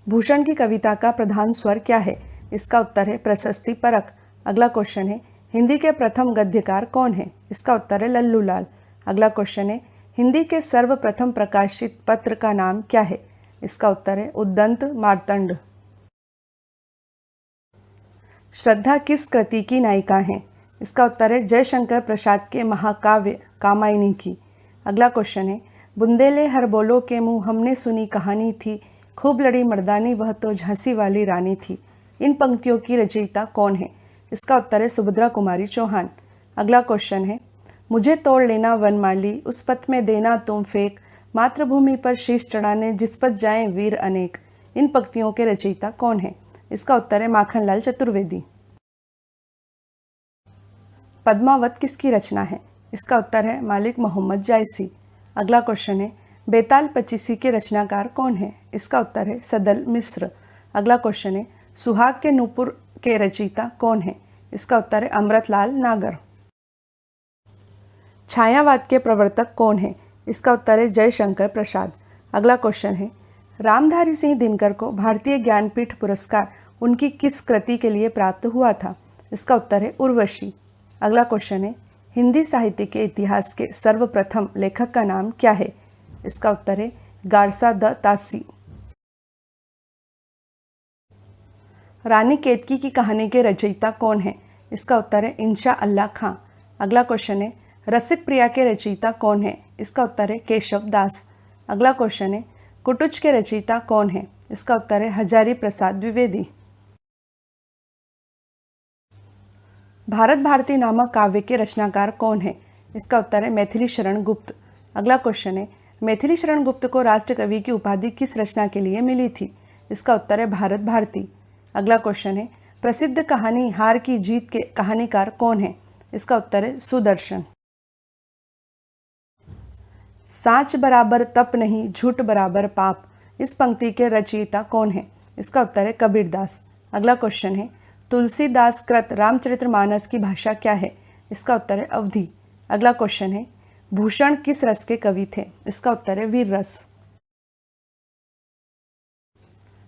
भूषण की कविता का प्रधान स्वर क्या है? इसका उत्तर है प्रशस्ति परक। अगला क्वेश्चन है, हिंदी के प्रथम गद्यकार कौन है? इसका उत्तर है लल्लू लाल। अगला क्वेश्चन है, हिंदी के सर्वप्रथम प्रकाशित पत्र का नाम क्या है? इसका उत्तर है उद्दंत मार्तंड। श्रद्धा किस कृति की नायिका है? इसका उत्तर है जयशंकर प्रसाद के महाकाव्य कामायनी की। अगला क्वेश्चन है, बुंदेले हर बोलो के मुँह हमने सुनी कहानी थी, खूब लड़ी मर्दानी वह तो झांसी वाली रानी थी। इन पंक्तियों की रचयिता कौन है? इसका उत्तर है सुभद्रा कुमारी चौहान। अगला क्वेश्चन है, मुझे तोड़ लेना वनमाली, उस पथ में देना तुम फेंक, मातृभूमि पर शीश चढ़ाने जिस पथ जाएं वीर अनेक। इन पंक्तियों के रचयिता कौन है? इसका उत्तर है माखनलाल चतुर्वेदी। पद्मावत किसकी रचना है? इसका उत्तर है मालिक मोहम्मद जायसी। अगला क्वेश्चन है, बेताल पचीसी के रचनाकार कौन है? इसका उत्तर है सदल मिश्र। अगला क्वेश्चन है, सुहाग के नूपुर के रचयिता कौन है? इसका उत्तर है अमृतलाल नागर। छायावाद के प्रवर्तक कौन है? इसका उत्तर है जयशंकर प्रसाद। अगला क्वेश्चन है, रामधारी सिंह दिनकर को भारतीय ज्ञानपीठ पुरस्कार उनकी किस कृति के लिए प्राप्त हुआ था? इसका उत्तर है उर्वशी। अगला क्वेश्चन है, हिंदी साहित्य के इतिहास के सर्वप्रथम लेखक का नाम क्या है? इसका उत्तर है गारसा द तासी। रानी केतकी की कहानी के रचयिता कौन है? इसका उत्तर है इंशा अल्लाह खां। अगला क्वेश्चन है, रसिक प्रिया के रचयिता कौन है? इसका उत्तर है केशव दास। अगला क्वेश्चन है, कुटुच के रचयिता कौन है? इसका उत्तर है हजारी प्रसाद द्विवेदी। भारत भारती नामक काव्य के रचनाकार कौन है? इसका उत्तर है मैथिली शरण गुप्त। अगला क्वेश्चन है, मैथिली शरण गुप्त को राष्ट्रकवि की उपाधि किस रचना के लिए मिली थी? इसका उत्तर है भारत भारती। अगला क्वेश्चन है, प्रसिद्ध कहानी हार की जीत के कहानीकार कौन है? इसका उत्तर है सुदर्शन। साँच बराबर तप नहीं, झूठ बराबर पाप। इस पंक्ति के रचयिता कौन है? इसका उत्तर है कबीरदास। अगला क्वेश्चन है तुलसीदास कृत रामचरितमानस की भाषा क्या है? इसका उत्तर है अवधी। अगला क्वेश्चन है भूषण किस रस के कवि थे? इसका उत्तर है वीर रस।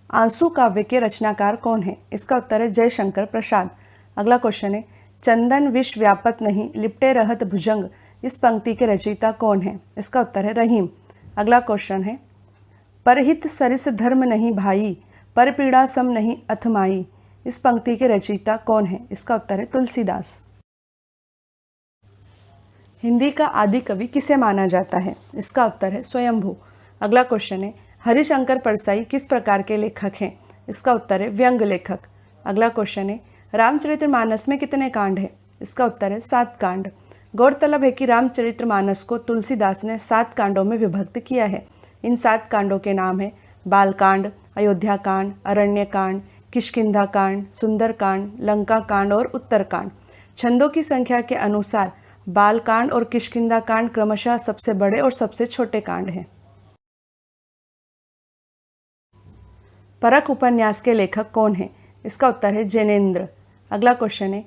आंसू काव्य के रचनाकार कौन है? इसका उत्तर है जयशंकर प्रसाद। अगला क्वेश्चन है चंदन विष व्यापत नहीं लिपटे रहत भुजंग, इस पंक्ति के रचयिता कौन है? इसका उत्तर है रहीम। अगला क्वेश्चन है परहित सरिस धर्म नहीं भाई, पर पीड़ा सम नहीं अथमाई, इस पंक्ति के रचयिता कौन है? इसका उत्तर है तुलसीदास। हिंदी का आदि कवि किसे माना जाता है? इसका उत्तर है स्वयंभू। अगला क्वेश्चन है हरिशंकर परसाई किस प्रकार के लेखक हैं? इसका उत्तर है व्यंग लेखक। अगला क्वेश्चन है रामचरितमानस में कितने कांड हैं? इसका उत्तर है 7 कांड। गौरतलब है कि रामचरितमानस को तुलसीदास ने 7 कांडों में विभक्त किया है। इन 7 कांडों के नाम है बालकांड, अयोध्या कांड, अरण्य कांड, किष्किंधा कांड, सुंदर कांड, लंका कांड और उत्तरकांड। छंदों की संख्या के अनुसार बालकांड और किष्किंधा कांड क्रमशः सबसे बड़े और सबसे छोटे कांड हैं। परख उपन्यास के लेखक कौन है? इसका उत्तर है जैनेन्द्र। अगला क्वेश्चन है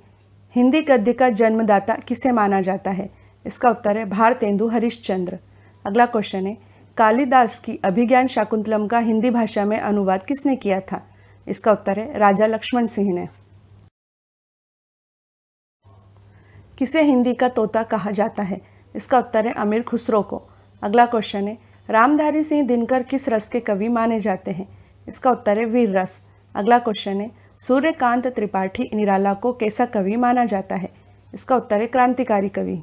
हिंदी गद्य का जन्मदाता किसे माना जाता है? इसका उत्तर है भारतेंदु हरिश्चंद्र। अगला क्वेश्चन है कालिदास की अभिज्ञान शाकुंतलम का हिंदी भाषा में अनुवाद किसने किया था? इसका उत्तर है राजा लक्ष्मण सिंह ने। किसे हिंदी का तोता कहा जाता है? इसका उत्तर है अमीर खुसरो को। अगला क्वेश्चन है रामधारी सिंह दिनकर किस रस के कवि माने जाते हैं? इसका उत्तर है वीर रस। अगला क्वेश्चन है सूर्यकांत त्रिपाठी निराला को कैसा कवि माना जाता है? इसका उत्तर है क्रांतिकारी कवि।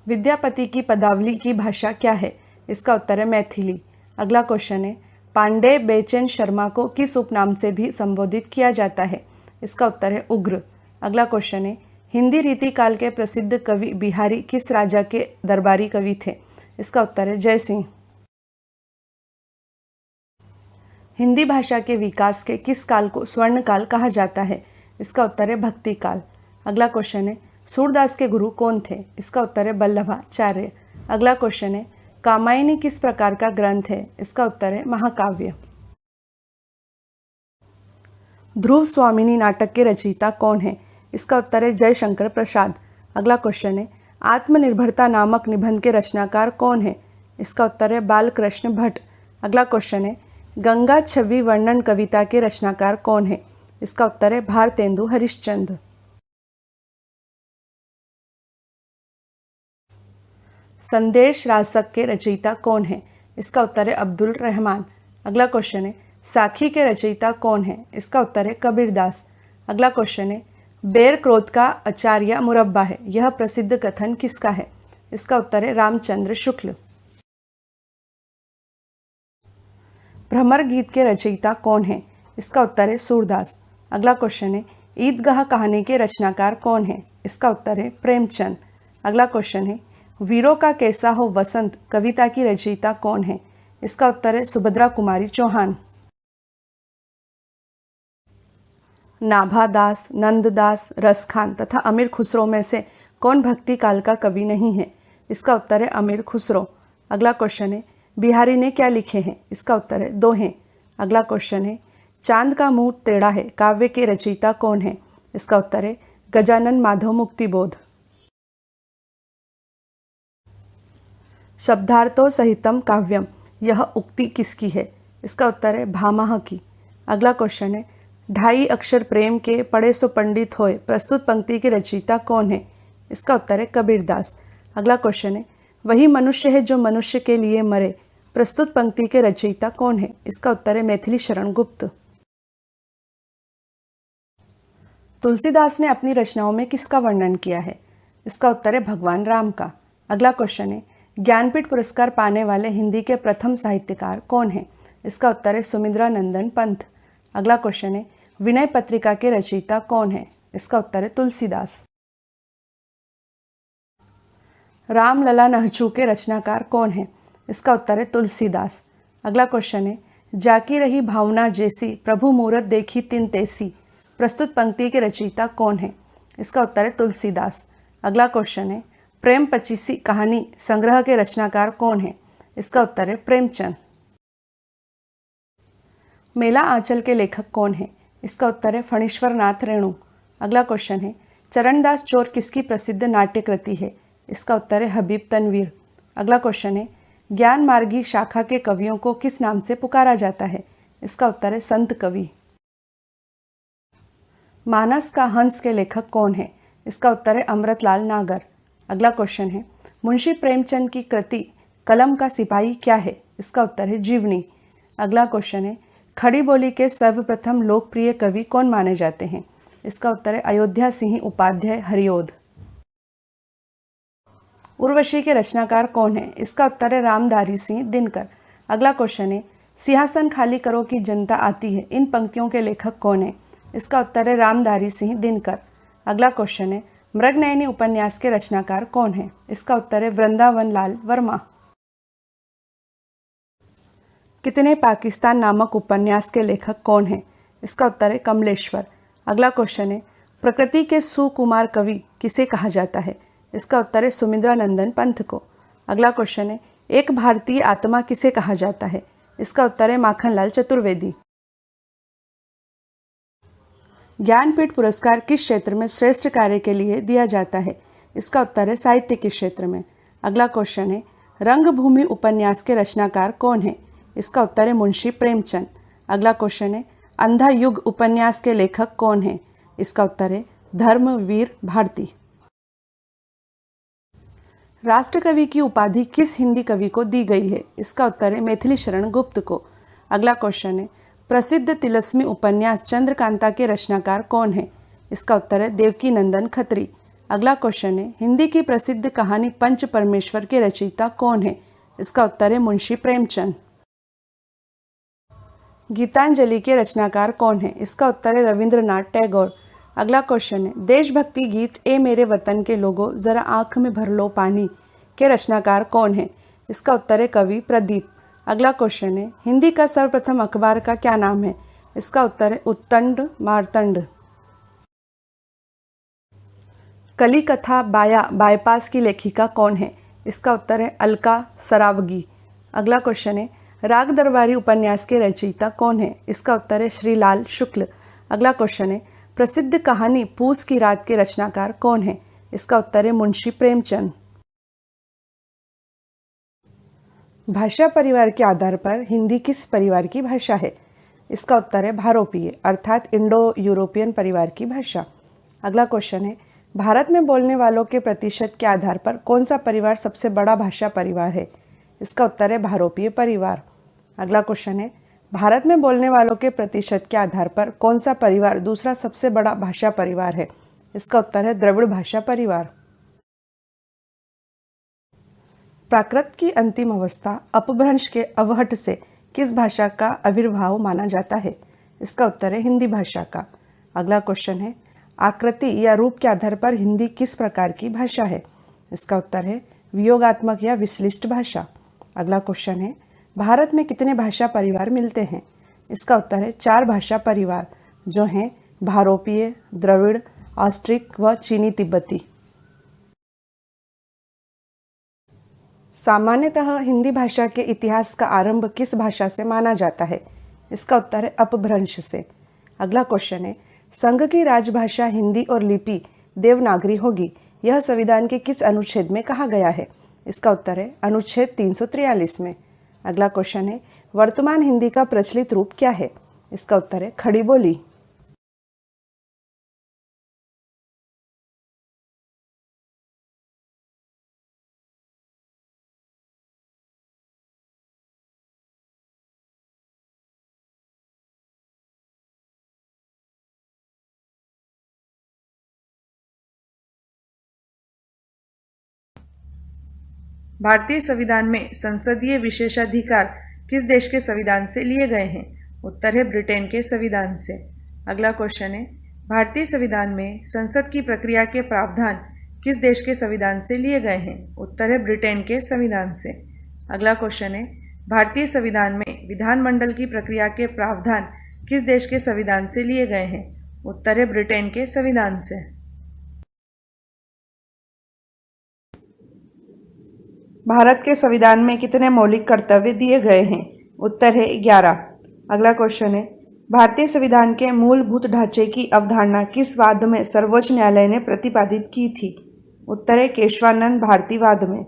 विद्यापति की पदावली की भाषा क्या है? इसका उत्तर है मैथिली। अगला क्वेश्चन है पांडे बेचैन शर्मा को किस उपनाम से भी संबोधित किया जाता है? इसका उत्तर है उग्र। अगला क्वेश्चन है हिंदी रीति काल के प्रसिद्ध कवि बिहारी किस राजा के दरबारी कवि थे? इसका उत्तर है जयसिंह। हिंदी भाषा के विकास के किस काल को स्वर्ण काल कहा जाता है? इसका उत्तर है भक्ति काल। अगला क्वेश्चन है सूरदास के गुरु कौन थे? इसका उत्तर है बल्लभाचार्य। अगला क्वेश्चन है कामायनी किस प्रकार का ग्रंथ है? इसका उत्तर है महाकाव्य। ध्रुव स्वामिनी नाटक के रचयिता कौन है? इसका उत्तर है जयशंकर प्रसाद। अगला क्वेश्चन है आत्मनिर्भरता नामक निबंध के रचनाकार कौन है? इसका उत्तर है बालकृष्ण भट्ट। अगला क्वेश्चन है गंगा छवि वर्णन कविता के रचनाकार कौन है? इसका उत्तर है भारतेंदु हरिश्चंद्र। संदेश रासक के रचयिता कौन है? इसका उत्तर है अब्दुल रहमान। अगला क्वेश्चन है साखी के रचयिता कौन है? इसका उत्तर है कबीरदास। अगला क्वेश्चन है बेर क्रोध का अचार या मुरब्बा है, यह प्रसिद्ध कथन किसका है? इसका उत्तर है रामचंद्र शुक्ल। भ्रमर गीत के रचयिता कौन है? इसका उत्तर है सूरदास। अगला क्वेश्चन है ईदगाह कहानी के रचनाकार कौन है? इसका उत्तर है प्रेमचंद। अगला क्वेश्चन है वीरों का कैसा हो वसंत कविता की रचयिता कौन है? इसका उत्तर है सुभद्रा कुमारी चौहान। नाभादास, नंददास, रसखान तथा अमीर खुसरो में से कौन भक्ति काल का कवि नहीं है? इसका उत्तर है अमीर खुसरो। अगला क्वेश्चन है बिहारी ने क्या लिखे हैं? इसका उत्तर है दोहे। अगला क्वेश्चन है चांद का मुंह टेढ़ा है काव्य के रचयिता कौन है? इसका उत्तर है गजानन माधव मुक्तिबोध। शब्दार्थो सहितम काव्यम, यह उक्ति किसकी है? इसका उत्तर है भामह की। अगला क्वेश्चन है 2.5 अक्षर प्रेम के पढ़े सो पंडित होए प्रस्तुत पंक्ति के रचयिता कौन है? इसका उत्तर है कबीरदास। अगला क्वेश्चन है वही मनुष्य है जो मनुष्य के लिए मरे प्रस्तुत पंक्ति के रचयिता कौन है? इसका उत्तर है मैथिली शरण गुप्त। तुलसीदास ने अपनी रचनाओं में किसका वर्णन किया है? इसका उत्तर है भगवान राम का। अगला क्वेश्चन है ज्ञानपीठ पुरस्कार पाने वाले हिंदी के प्रथम साहित्यकार कौन है? इसका उत्तर है सुमिंद्रानंदन पंत। अगला क्वेश्चन है विनय पत्रिका के रचयिता कौन है? इसका उत्तर है तुलसीदास। रामलला नहचू के रचनाकार कौन है? इसका उत्तर है तुलसीदास। अगला क्वेश्चन है जाकी रही भावना जैसी प्रभु मूरत देखी तिन तैसी प्रस्तुत पंक्ति के रचयिता कौन है? इसका उत्तर है तुलसीदास। अगला क्वेश्चन है प्रेम पचीसी कहानी संग्रह के रचनाकार कौन है? इसका उत्तर है प्रेमचंद। मेला आंचल के लेखक कौन है? इसका उत्तर है फणीश्वर नाथ रेणु। अगला क्वेश्चन है, चरणदास चोर किसकी प्रसिद्ध नाट्य कृति है? इसका उत्तर है हबीब तनवीर। अगला क्वेश्चन है, ज्ञान मार्गी शाखा के कवियों को किस नाम से पुकारा जाता है? इसका उत्तर है संत कवि। मानस का हंस के लेखक कौन है? इसका उत्तर है अमृतलाल नागर। अगला क्वेश्चन है, मुंशी प्रेमचंद की कृति कलम का सिपाही क्या है? इसका उत्तर है जीवनी। अगला क्वेश्चन है, खड़ी बोली के सर्वप्रथम लोकप्रिय कवि कौन माने जाते हैं? इसका उत्तर है अयोध्या सिंह उपाध्याय हरिओद। उर्वशी के रचनाकार कौन है? इसका उत्तर है रामधारी सिंह दिनकर। अगला क्वेश्चन है, सिंहासन खाली करो कि जनता आती है, इन पंक्तियों के लेखक कौन है? इसका उत्तर है रामधारी सिंह दिनकर। अगला क्वेश्चन है, मृगनयनी उपन्यास के रचनाकार कौन है? इसका उत्तर है वृंदावन लाल वर्मा। कितने पाकिस्तान नामक उपन्यास के लेखक कौन है? इसका उत्तर है कमलेश्वर। अगला क्वेश्चन है, प्रकृति के सुकुमार कवि किसे कहा जाता है? इसका उत्तर है सुमिंद्रानंदन पंत को। अगला क्वेश्चन है, एक भारतीय आत्मा किसे कहा जाता है? इसका उत्तर है माखनलाल चतुर्वेदी। ज्ञानपीठ पुरस्कार किस क्षेत्र में श्रेष्ठ कार्य के लिए दिया जाता है? इसका उत्तर है साहित्य के क्षेत्र में। अगला क्वेश्चन है, रंगभूमि उपन्यास के रचनाकार कौन है? इसका उत्तर है मुंशी प्रेमचंद। अगला क्वेश्चन है, अंधा युग उपन्यास के लेखक कौन है? इसका उत्तर है धर्मवीर भारती। राष्ट्रकवि की उपाधि किस हिंदी कवि को दी गई है? इसका उत्तर है मैथिली शरण गुप्त को। अगला क्वेश्चन है, प्रसिद्ध तिलस्मी उपन्यास चंद्रकांता के रचनाकार कौन है? इसका उत्तर है देवकी नंदन खत्री। अगला क्वेश्चन है, हिंदी की प्रसिद्ध कहानी पंच परमेश्वर के रचयिता कौन है? इसका उत्तर है मुंशी प्रेमचंद। गीतांजलि के रचनाकार कौन है? इसका उत्तर है रविंद्रनाथ टैगोर। अगला क्वेश्चन है, देशभक्ति गीत ए मेरे वतन के लोगों जरा आंख में भर लो पानी के रचनाकार कौन है? इसका उत्तर है कवि प्रदीप। अगला क्वेश्चन है, हिंदी का सर्वप्रथम अखबार का क्या नाम है? इसका उत्तर है उत्तंड मार्तंड। कली कथा बायपास की लेखिका कौन है? इसका उत्तर है अलका सरावगी। अगला क्वेश्चन है, राग दरबारी उपन्यास के रचयिता कौन है? इसका उत्तर है श्रीलाल शुक्ल। अगला क्वेश्चन है, प्रसिद्ध कहानी पूस की रात के रचनाकार कौन है? इसका उत्तर है मुंशी प्रेमचंद। भाषा परिवार के आधार पर हिंदी किस परिवार की भाषा है? इसका उत्तर है भारोपीय अर्थात इंडो यूरोपियन परिवार की भाषा। अगला क्वेश्चन है, भारत में बोलने वालों के प्रतिशत के आधार पर कौन सा परिवार सबसे बड़ा भाषा परिवार है? इसका उत्तर है भारोपीय परिवार। अगला क्वेश्चन है, भारत में बोलने वालों के प्रतिशत के आधार पर कौन सा परिवार दूसरा सबसे बड़ा भाषा परिवार है? इसका उत्तर है द्रविड़ भाषा परिवार। प्राकृत की अंतिम अवस्था अपभ्रंश के अवहट से किस भाषा का आविर्भाव माना जाता है? इसका उत्तर है हिंदी भाषा का। अगला क्वेश्चन है, आकृति या रूप के आधार पर हिंदी किस प्रकार की भाषा है? इसका उत्तर है वियोगात्मक या विश्लिष्ट भाषा। अगला क्वेश्चन है, भारत में कितने भाषा परिवार मिलते हैं? इसका उत्तर है 4 भाषा परिवार जो हैं भारोपीय, द्रविड़, ऑस्ट्रिक व चीनी तिब्बती। सामान्यतः हिंदी भाषा के इतिहास का आरंभ किस भाषा से माना जाता है? इसका उत्तर है अपभ्रंश से। अगला क्वेश्चन है, संघ की राजभाषा हिंदी और लिपि देवनागरी होगी, यह संविधान के किस अनुच्छेद में कहा गया है? इसका उत्तर है अनुच्छेद 343 में। अगला क्वेश्चन है, वर्तमान हिंदी का प्रचलित रूप क्या है? इसका उत्तर है खड़ी बोली। भारतीय संविधान में संसदीय विशेषाधिकार किस देश के संविधान से लिए गए हैं? उत्तर है ब्रिटेन के संविधान से। अगला क्वेश्चन है, भारतीय संविधान में संसद की प्रक्रिया के प्रावधान किस देश के संविधान से लिए गए हैं? उत्तर है ब्रिटेन के संविधान से। अगला क्वेश्चन है, भारतीय संविधान में विधानमंडल की प्रक्रिया के प्रावधान किस देश के संविधान से लिए गए हैं? उत्तर है ब्रिटेन के संविधान से। भारत के संविधान में कितने मौलिक कर्तव्य दिए गए हैं? उत्तर है 11। अगला क्वेश्चन है, भारतीय संविधान के मूलभूत ढांचे की अवधारणा किस वाद में सर्वोच्च न्यायालय ने प्रतिपादित की थी? उत्तर है केशवानंद भारती वाद में।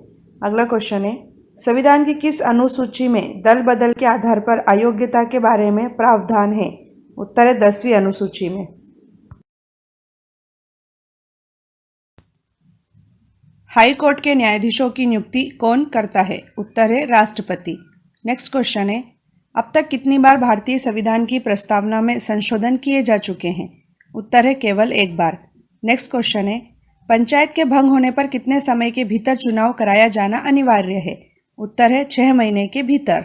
अगला क्वेश्चन है, संविधान की किस अनुसूची में दल बदल के आधार पर अयोग्यता के बारे में प्रावधान है? उत्तर है 10वीं अनुसूची में। हाई कोर्ट के न्यायाधीशों की नियुक्ति कौन करता है? उत्तर है राष्ट्रपति। नेक्स्ट क्वेश्चन है, अब तक कितनी बार भारतीय संविधान की प्रस्तावना में संशोधन किए जा चुके हैं? उत्तर है केवल एक बार। नेक्स्ट क्वेश्चन है, पंचायत के भंग होने पर कितने समय के भीतर चुनाव कराया जाना अनिवार्य है? उत्तर है 6 महीने के भीतर।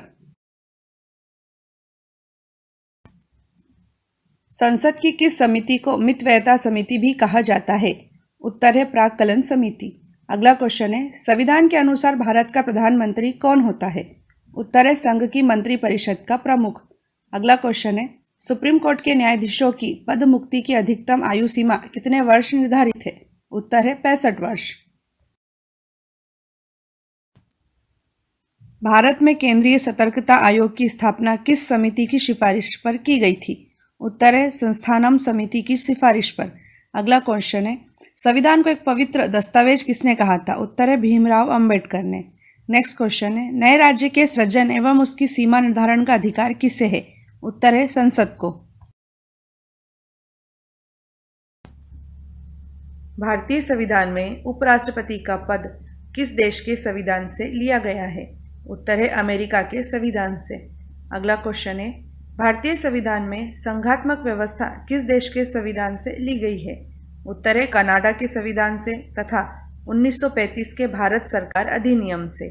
संसद की किस समिति को मितव्ययता समिति भी कहा जाता है? उत्तर है प्राक्कलन समिति। अगला क्वेश्चन है, संविधान के अनुसार भारत का प्रधानमंत्री कौन होता है? उत्तर है संघ की मंत्रिपरिषद का प्रमुख। अगला क्वेश्चन है, सुप्रीम कोर्ट के न्यायाधीशों की पद मुक्ति की अधिकतम आयु सीमा कितने वर्ष निर्धारित है? उत्तर है 65 वर्ष। भारत में केंद्रीय सतर्कता आयोग की स्थापना किस समिति की सिफारिश पर की गई थी? उत्तर है संस्थानम समिति की सिफारिश पर। अगला क्वेश्चन है, संविधान को एक पवित्र दस्तावेज किसने कहा था? उत्तर है भीमराव अंबेडकर ने। नेक्स्ट क्वेश्चन है, नए राज्य के सृजन एवं उसकी सीमा निर्धारण का अधिकार किसे है? उत्तर है संसद को। भारतीय संविधान में उपराष्ट्रपति का पद किस देश के संविधान से लिया गया है? उत्तर है अमेरिका के संविधान से। अगला क्वेश्चन है, भारतीय संविधान में संघात्मक व्यवस्था किस देश के संविधान से ली गई है? उत्तर है कनाडा के संविधान से तथा 1935 के भारत सरकार अधिनियम से।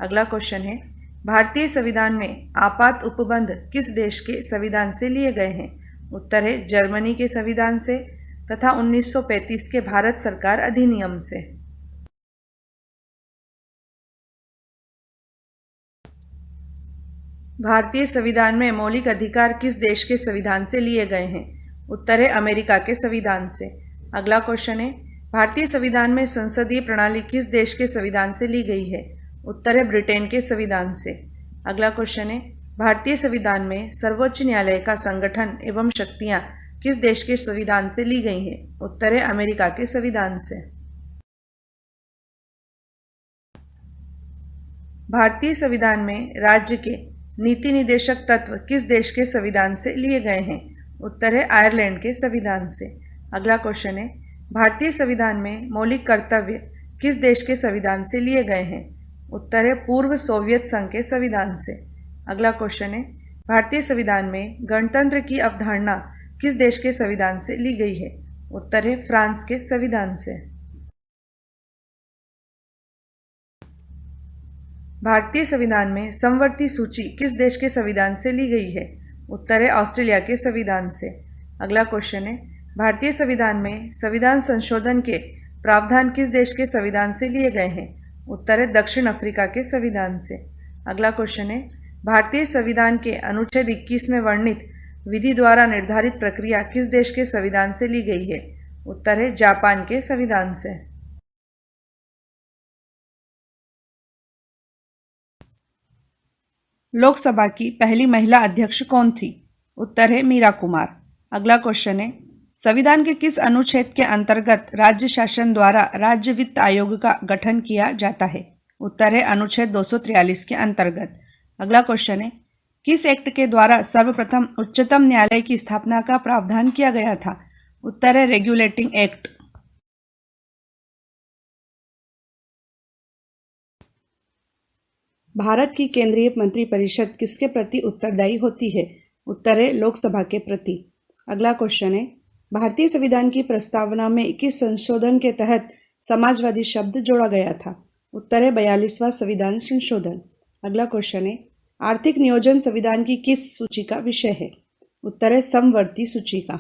अगला क्वेश्चन है, भारतीय संविधान में आपात उपबंध किस देश के संविधान से लिए गए हैं? उत्तर है जर्मनी के संविधान से तथा 1935 के भारत सरकार अधिनियम से। भारतीय संविधान में मौलिक अधिकार किस देश के संविधान से लिए गए हैं? उत्तर है अमेरिका के संविधान से। अगला क्वेश्चन है, भारतीय संविधान में संसदीय प्रणाली किस देश के संविधान से ली गई है? उत्तर है ब्रिटेन के संविधान से। अगला क्वेश्चन है, भारतीय संविधान में सर्वोच्च न्यायालय का संगठन एवं शक्तियां किस देश के संविधान से ली गई हैं? उत्तर है अमेरिका के संविधान से। भारतीय संविधान में राज्य के नीति निदेशक तत्व किस देश के संविधान से लिए गए हैं? उत्तर है आयरलैंड के संविधान से। अगला क्वेश्चन है, भारतीय संविधान में मौलिक कर्तव्य किस देश के संविधान से लिए गए हैं? उत्तर है पूर्व सोवियत संघ के संविधान से। अगला क्वेश्चन है, भारतीय संविधान में गणतंत्र की अवधारणा किस देश के संविधान से ली गई है? उत्तर है फ्रांस के संविधान से। भारतीय संविधान में समवर्ती सूची किस देश के संविधान से ली गई है? उत्तर है ऑस्ट्रेलिया के संविधान से। अगला क्वेश्चन है, भारतीय संविधान में संविधान संशोधन के प्रावधान किस देश के संविधान से लिए गए हैं? उत्तर है दक्षिण अफ्रीका के संविधान से। अगला क्वेश्चन है, भारतीय संविधान के अनुच्छेद 21 में वर्णित विधि द्वारा निर्धारित प्रक्रिया किस देश के संविधान से ली गई है? उत्तर है जापान के संविधान से। लोकसभा की पहली महिला अध्यक्ष कौन थी? उत्तर है मीरा कुमार। अगला क्वेश्चन है, संविधान के किस अनुच्छेद के अंतर्गत राज्य शासन द्वारा राज्य वित्त आयोग का गठन किया जाता है? उत्तर है अनुच्छेद 243 के अंतर्गत। अगला क्वेश्चन है, किस एक्ट के द्वारा सर्वप्रथम उच्चतम न्यायालय की स्थापना का प्रावधान किया गया था? उत्तर है रेगुलेटिंग एक्ट। भारत की केंद्रीय मंत्रिपरिषद किसके प्रति उत्तरदायी होती है? उत्तर है लोकसभा के प्रति। अगला क्वेश्चन है, भारतीय संविधान की प्रस्तावना में किस संशोधन के तहत समाजवादी शब्द जोड़ा गया था? उत्तर है 42वां संविधान संशोधन। अगला क्वेश्चन है, आर्थिक नियोजन संविधान की किस सूची का विषय है? उत्तर है समवर्ती सूची का।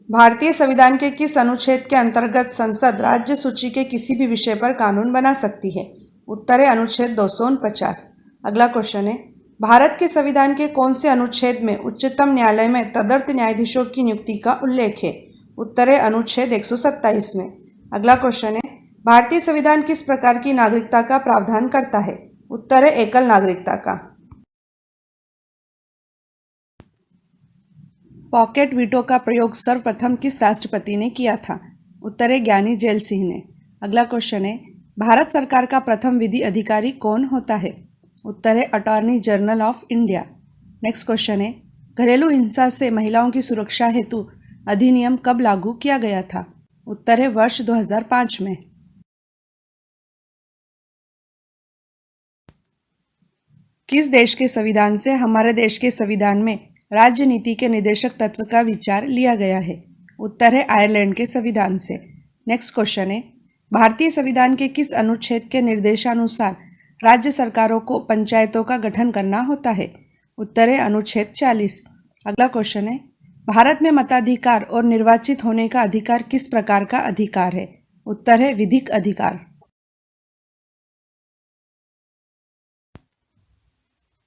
भारतीय संविधान के किस अनुच्छेद के अंतर्गत संसद राज्य सूची के किसी भी विषय पर कानून बना सकती है? उत्तर है अनुच्छेद 249। अगला क्वेश्चन है, भारत के संविधान के कौन से अनुच्छेद में उच्चतम न्यायालय में तदर्थ न्यायाधीशों की नियुक्ति का उल्लेख है? उत्तर है अनुच्छेद 127 में। अगला क्वेश्चन है, भारतीय संविधान किस प्रकार की नागरिकता का प्रावधान करता है? उत्तर है एकल नागरिकता का। पॉकेट वीटो का प्रयोग सर्वप्रथम किस राष्ट्रपति ने किया था? उत्तर है ज्ञानी जेल सिंह ने। अगला क्वेश्चन है, भारत सरकार का प्रथम विधि अधिकारी कौन होता है? उत्तर है attorney general of India. Next question है, घरेलू हिंसा से महिलाओं की सुरक्षा हेतु अधिनियम कब लागू किया गया था? उत्तर है वर्ष 2005 में। किस देश के संविधान से हमारे देश के संविधान में राज्य नीति के निर्देशक तत्व का विचार लिया गया है? उत्तर है आयरलैंड के संविधान से। नेक्स्ट क्वेश्चन है, भारतीय संविधान के किस अनुच्छेद के निर्देशानुसार राज्य सरकारों को पंचायतों का गठन करना होता है? उत्तर है अनुच्छेद 40। अगला क्वेश्चन है, भारत में मताधिकार और निर्वाचित होने का अधिकार किस प्रकार का अधिकार है? उत्तर है विधिक अधिकार।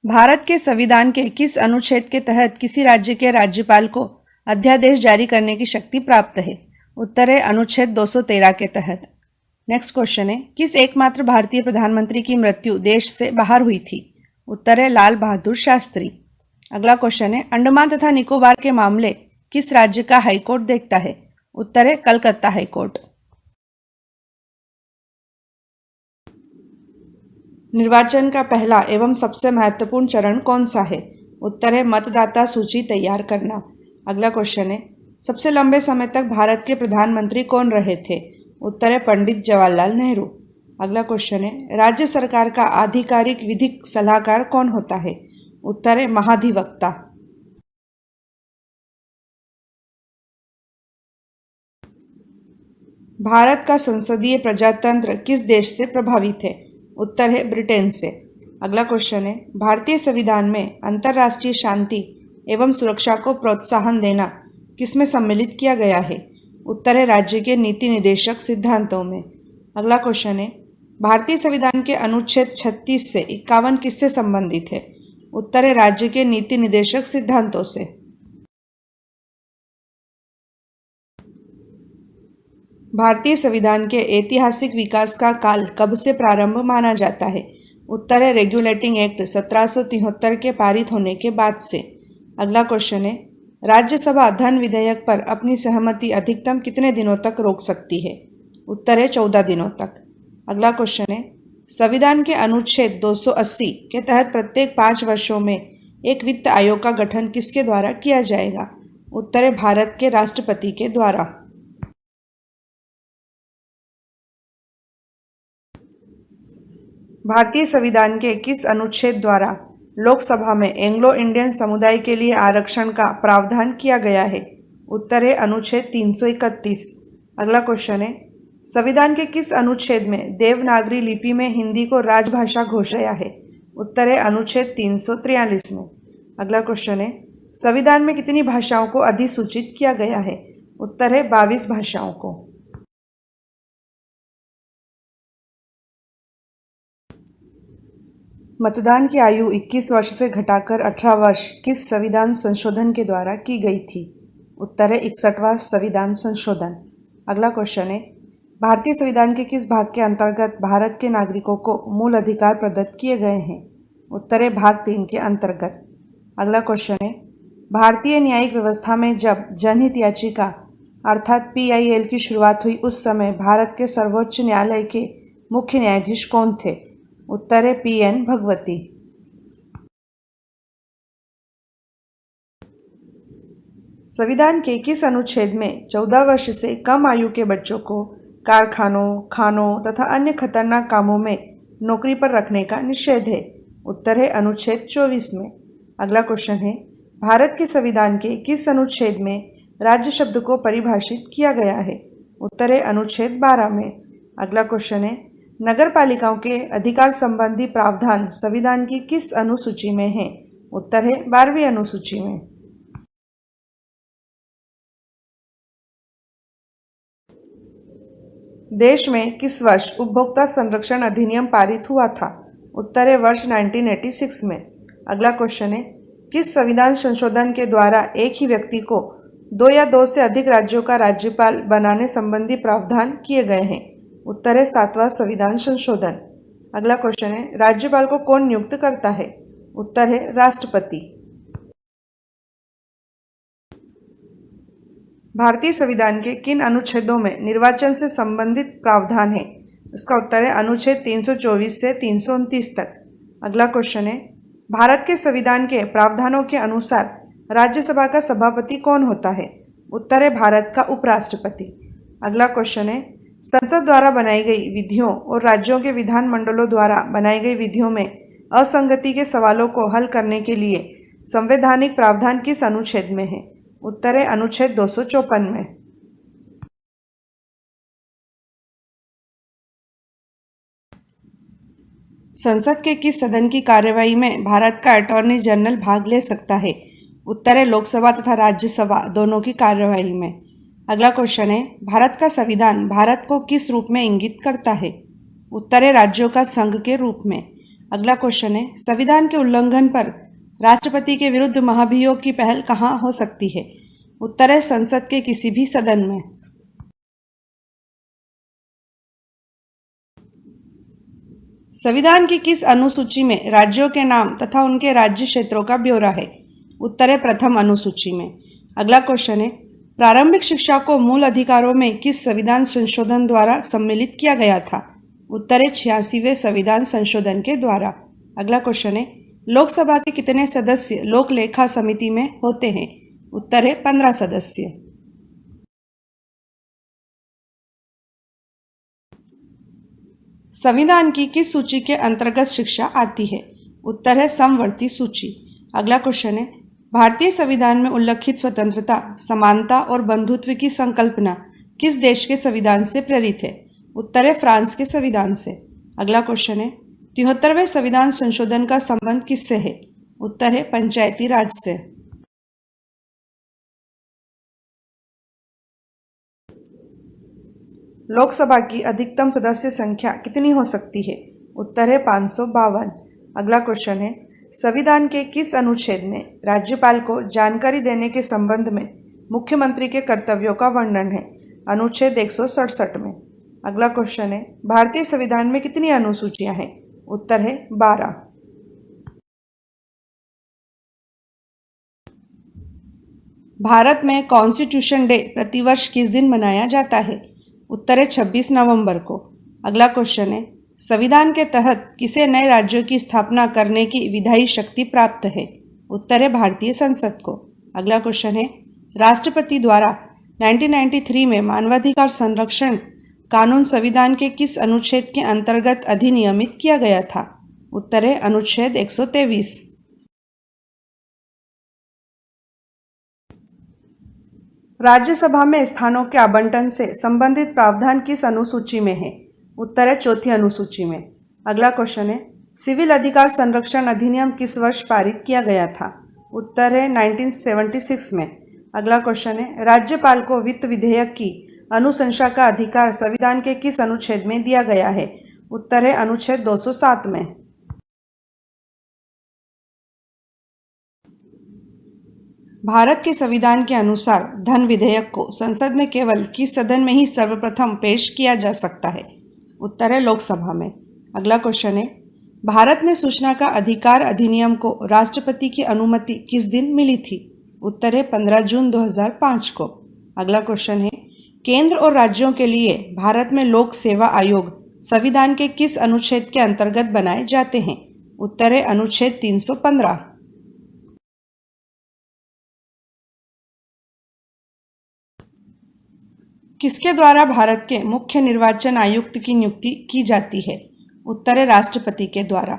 भारत के संविधान के किस अनुच्छेद के तहत किसी राज्य के राज्यपाल को अध्यादेश जारी करने की शक्ति प्राप्त है? उत्तर है अनुच्छेद 213 के तहत। नेक्स्ट क्वेश्चन है, किस एकमात्र भारतीय प्रधानमंत्री की मृत्यु देश से बाहर हुई थी? उत्तर है लाल बहादुर शास्त्री। अगला क्वेश्चन है, अंडमान तथा निकोबार के मामले किस राज्य का हाईकोर्ट देखता है? उत्तर है कलकत्ता हाईकोर्ट। निर्वाचन का पहला एवं सबसे महत्वपूर्ण चरण कौन सा है? उत्तर है मतदाता सूची तैयार करना। अगला क्वेश्चन है, सबसे लंबे समय तक भारत के प्रधानमंत्री कौन रहे थे? उत्तर है पंडित जवाहरलाल नेहरू। अगला क्वेश्चन है, राज्य सरकार का आधिकारिक विधिक सलाहकार कौन होता है? उत्तर है महाधिवक्ता। भारत का संसदीय प्रजातंत्र किस देश से प्रभावित है? उत्तर है ब्रिटेन से। अगला क्वेश्चन है, भारतीय संविधान में अंतर्राष्ट्रीय शांति एवं सुरक्षा को प्रोत्साहन देना किसमें सम्मिलित किया गया है? उत्तर है राज्य के नीति निदेशक सिद्धांतों में। अगला क्वेश्चन है, भारतीय संविधान के अनुच्छेद 36 से 51 किससे संबंधित है? उत्तर है राज्य के नीति निदेशक सिद्धांतों से। भारतीय संविधान के ऐतिहासिक विकास का काल कब से प्रारंभ माना जाता है? उत्तर है रेगुलेटिंग एक्ट 1773 के पारित होने के बाद से। अगला क्वेश्चन है, राज्यसभा धन विधेयक पर अपनी सहमति अधिकतम कितने दिनों तक रोक सकती है? उत्तर है 14 दिनों तक। अगला क्वेश्चन है, संविधान के अनुच्छेद 280 के तहत प्रत्येक 5 वर्षों में एक वित्त आयोग का गठन किसके द्वारा किया जाएगा? उत्तर है भारत के राष्ट्रपति के द्वारा। भारतीय संविधान के किस अनुच्छेद द्वारा लोकसभा में एंग्लो इंडियन समुदाय के लिए आरक्षण का प्रावधान किया गया है? उत्तर है अनुच्छेद 331। अगला क्वेश्चन है, संविधान के किस अनुच्छेद में देवनागरी लिपि में हिंदी को राजभाषा घोषित किया है? उत्तर है अनुच्छेद 343 में। अगला क्वेश्चन है, संविधान में कितनी भाषाओं को अधिसूचित किया गया है? उत्तर है 22 भाषाओं को। मतदान की आयु 21 वर्ष से घटाकर 18 वर्ष किस संविधान संशोधन के द्वारा की गई थी? उत्तर है 61वां संविधान संशोधन। अगला क्वेश्चन है, भारतीय संविधान के किस भाग के अंतर्गत भारत के नागरिकों को मूल अधिकार प्रदत्त किए गए हैं? उत्तर है भाग 3 के अंतर्गत। अगला क्वेश्चन है, भारतीय न्यायिक व्यवस्था में जब जनहित याचिका अर्थात PIL की शुरुआत हुई उस समय भारत के सर्वोच्च न्यायालय के मुख्य न्यायाधीश कौन थे? उत्तर है PN भगवती। संविधान के किस अनुच्छेद में 14 वर्ष से कम आयु के बच्चों को कारखानों, खानों तथा अन्य खतरनाक कामों में नौकरी पर रखने का निषेध है? उत्तर है अनुच्छेद 24 में। अगला क्वेश्चन है, भारत के संविधान के किस अनुच्छेद में राज्य शब्द को परिभाषित किया गया है? उत्तर है अनुच्छेद 12 में। अगला क्वेश्चन है, नगर पालिकाओं के अधिकार संबंधी प्रावधान संविधान की किस अनुसूची में है? उत्तर है 12वीं अनुसूची में। देश में किस वर्ष उपभोक्ता संरक्षण अधिनियम पारित हुआ था? उत्तर है वर्ष 1986 में। अगला क्वेश्चन है, किस संविधान संशोधन के द्वारा एक ही व्यक्ति को 2 या 2 से अधिक राज्यों का राज्यपाल बनाने संबंधी प्रावधान किए गए हैं? उत्तर है 7वां संविधान संशोधन। अगला क्वेश्चन है, राज्यपाल को कौन नियुक्त करता है? उत्तर है राष्ट्रपति। भारतीय संविधान के किन अनुच्छेदों में निर्वाचन से संबंधित प्रावधान है? इसका उत्तर है अनुच्छेद 324 से 329 तक। अगला क्वेश्चन है, भारत के संविधान के प्रावधानों के अनुसार राज्यसभा का सभापति कौन होता है? उत्तर है भारत का उपराष्ट्रपति। अगला क्वेश्चन है, संसद द्वारा बनाई गई विधियों और राज्यों के विधानमंडलों द्वारा बनाई गई विधियों में असंगति के सवालों को हल करने के लिए संवैधानिक प्रावधान किस अनुच्छेद में है? उत्तर है अनुच्छेद 254 में। संसद के किस सदन की कार्यवाही में भारत का अटॉर्नी जनरल भाग ले सकता है? उत्तर है लोकसभा तथा राज्यसभा दोनों की कार्यवाही में। अगला क्वेश्चन है, भारत का संविधान भारत को किस रूप में इंगित करता है? उत्तर है राज्यों का संघ के रूप में। अगला क्वेश्चन है, संविधान के उल्लंघन पर राष्ट्रपति के विरुद्ध महाभियोग की पहल कहाँ हो सकती है? उत्तर है संसद के किसी भी सदन में। संविधान की किस अनुसूची में राज्यों के नाम तथा उनके राज्य क्षेत्रों का ब्यौरा है? उत्तर है प्रथम अनुसूची में। अगला क्वेश्चन है, प्रारंभिक शिक्षा को मूल अधिकारों में किस संविधान संशोधन द्वारा सम्मिलित किया गया था? उत्तर है 86वें संविधान संशोधन के द्वारा। अगला क्वेश्चन है, लोकसभा के कितने सदस्य लोक लेखा समिति में होते हैं? उत्तर है 15 सदस्य। संविधान की किस सूची के अंतर्गत शिक्षा आती है? उत्तर है समवर्ती सूची। अगला क्वेश्चन है, भारतीय संविधान में उल्लिखित स्वतंत्रता, समानता और बंधुत्व की संकल्पना किस देश के संविधान से प्रेरित है? उत्तर है फ्रांस के संविधान से। अगला क्वेश्चन है, 73वें संविधान संशोधन का संबंध किससे है? उत्तर है पंचायती राज से। लोकसभा की अधिकतम सदस्य संख्या कितनी हो सकती है? उत्तर है 552। अगला क्वेश्चन है, संविधान के किस अनुच्छेद में राज्यपाल को जानकारी देने के संबंध में मुख्यमंत्री के कर्तव्यों का वर्णन है? अनुच्छेद 167 में। अगला क्वेश्चन है, भारतीय संविधान में कितनी अनुसूचियां हैं? उत्तर है 12। भारत में कॉन्स्टिट्यूशन डे प्रतिवर्ष किस दिन मनाया जाता है? उत्तर है 26 नवंबर को। अगला क्वेश्चन है, संविधान के तहत किसे नए राज्यों की स्थापना करने की विधायी शक्ति प्राप्त है? उत्तर है भारतीय संसद को। अगला क्वेश्चन है, राष्ट्रपति द्वारा 1993 में मानवाधिकार संरक्षण कानून संविधान के किस अनुच्छेद के अंतर्गत अधिनियमित किया गया था? उत्तर है अनुच्छेद 123। राज्यसभा में स्थानों के आवंटन से संबंधित प्रावधान किस अनुसूची में है? उत्तर है चौथी अनुसूची में। अगला क्वेश्चन है, सिविल अधिकार संरक्षण अधिनियम किस वर्ष पारित किया गया था? उत्तर है 1976 में। अगला क्वेश्चन है, राज्यपाल को वित्त विधेयक की अनुशंसा का अधिकार संविधान के किस अनुच्छेद में दिया गया है? उत्तर है अनुच्छेद 207 में। भारत के संविधान के अनुसार धन विधेयक को संसद में केवल किस सदन में ही सर्वप्रथम पेश किया जा सकता है? उत्तर है लोकसभा में। अगला क्वेश्चन है, भारत में सूचना का अधिकार अधिनियम को राष्ट्रपति की अनुमति किस दिन मिली थी? उत्तर है 15 जून 2005 को। अगला क्वेश्चन है, केंद्र और राज्यों के लिए भारत में लोक सेवा आयोग संविधान के किस अनुच्छेद के अंतर्गत बनाए जाते हैं? उत्तर है अनुच्छेद 315। किसके द्वारा भारत के मुख्य निर्वाचन आयुक्त की नियुक्ति की जाती है? उत्तर है राष्ट्रपति के द्वारा।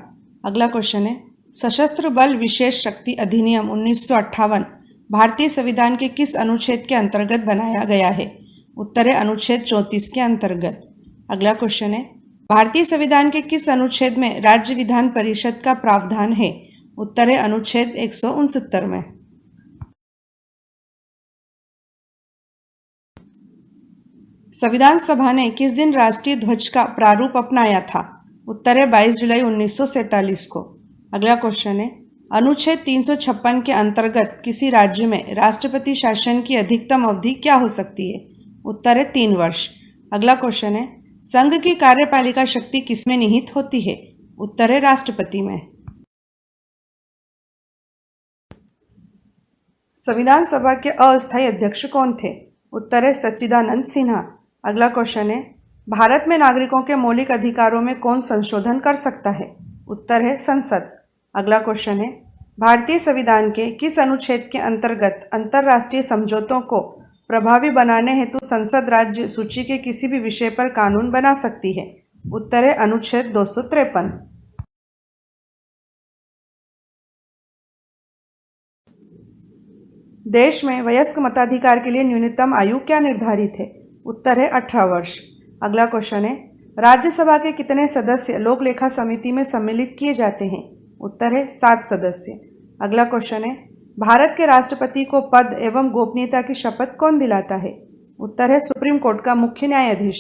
अगला क्वेश्चन है, सशस्त्र बल विशेष शक्ति अधिनियम 1958 भारतीय संविधान के किस अनुच्छेद के अंतर्गत बनाया गया है? उत्तर है अनुच्छेद 34 के अंतर्गत। अगला क्वेश्चन है, भारतीय संविधान के किस अनुच्छेद में राज्य विधान परिषद का प्रावधान है? उत्तर है अनुच्छेद 169 में। संविधान सभा ने किस दिन राष्ट्रीय ध्वज का प्रारूप अपनाया था? उत्तर है 22 जुलाई 1947 को। अगला क्वेश्चन है, अनुच्छेद 356 के अंतर्गत किसी राज्य में राष्ट्रपति शासन की अधिकतम अवधि क्या हो सकती है? उत्तर है 3 वर्ष। अगला क्वेश्चन है, संघ की कार्यपालिका शक्ति किसमें निहित होती है? उत्तर है राष्ट्रपति में। संविधान सभा के अस्थायी अध्यक्ष कौन थे? उत्तर है सच्चिदानंद सिन्हा। अगला क्वेश्चन है, भारत में नागरिकों के मौलिक अधिकारों में कौन संशोधन कर सकता है? उत्तर है संसद। अगला क्वेश्चन है, भारतीय संविधान के किस अनुच्छेद के अंतर्गत अंतर्राष्ट्रीय समझौतों को प्रभावी बनाने हेतु संसद राज्य सूची के किसी भी विषय पर कानून बना सकती है? उत्तर है अनुच्छेद 253। देश में वयस्क मताधिकार के लिए न्यूनतम आयु क्या निर्धारित है? उत्तर है 18 वर्ष। अगला क्वेश्चन है, राज्यसभा के कितने सदस्य लोक लेखा समिति में सम्मिलित किए जाते हैं? उत्तर है 7 सदस्य। अगला क्वेश्चन है, भारत के राष्ट्रपति को पद एवं गोपनीयता की शपथ कौन दिलाता है? उत्तर है सुप्रीम कोर्ट का मुख्य न्यायाधीश।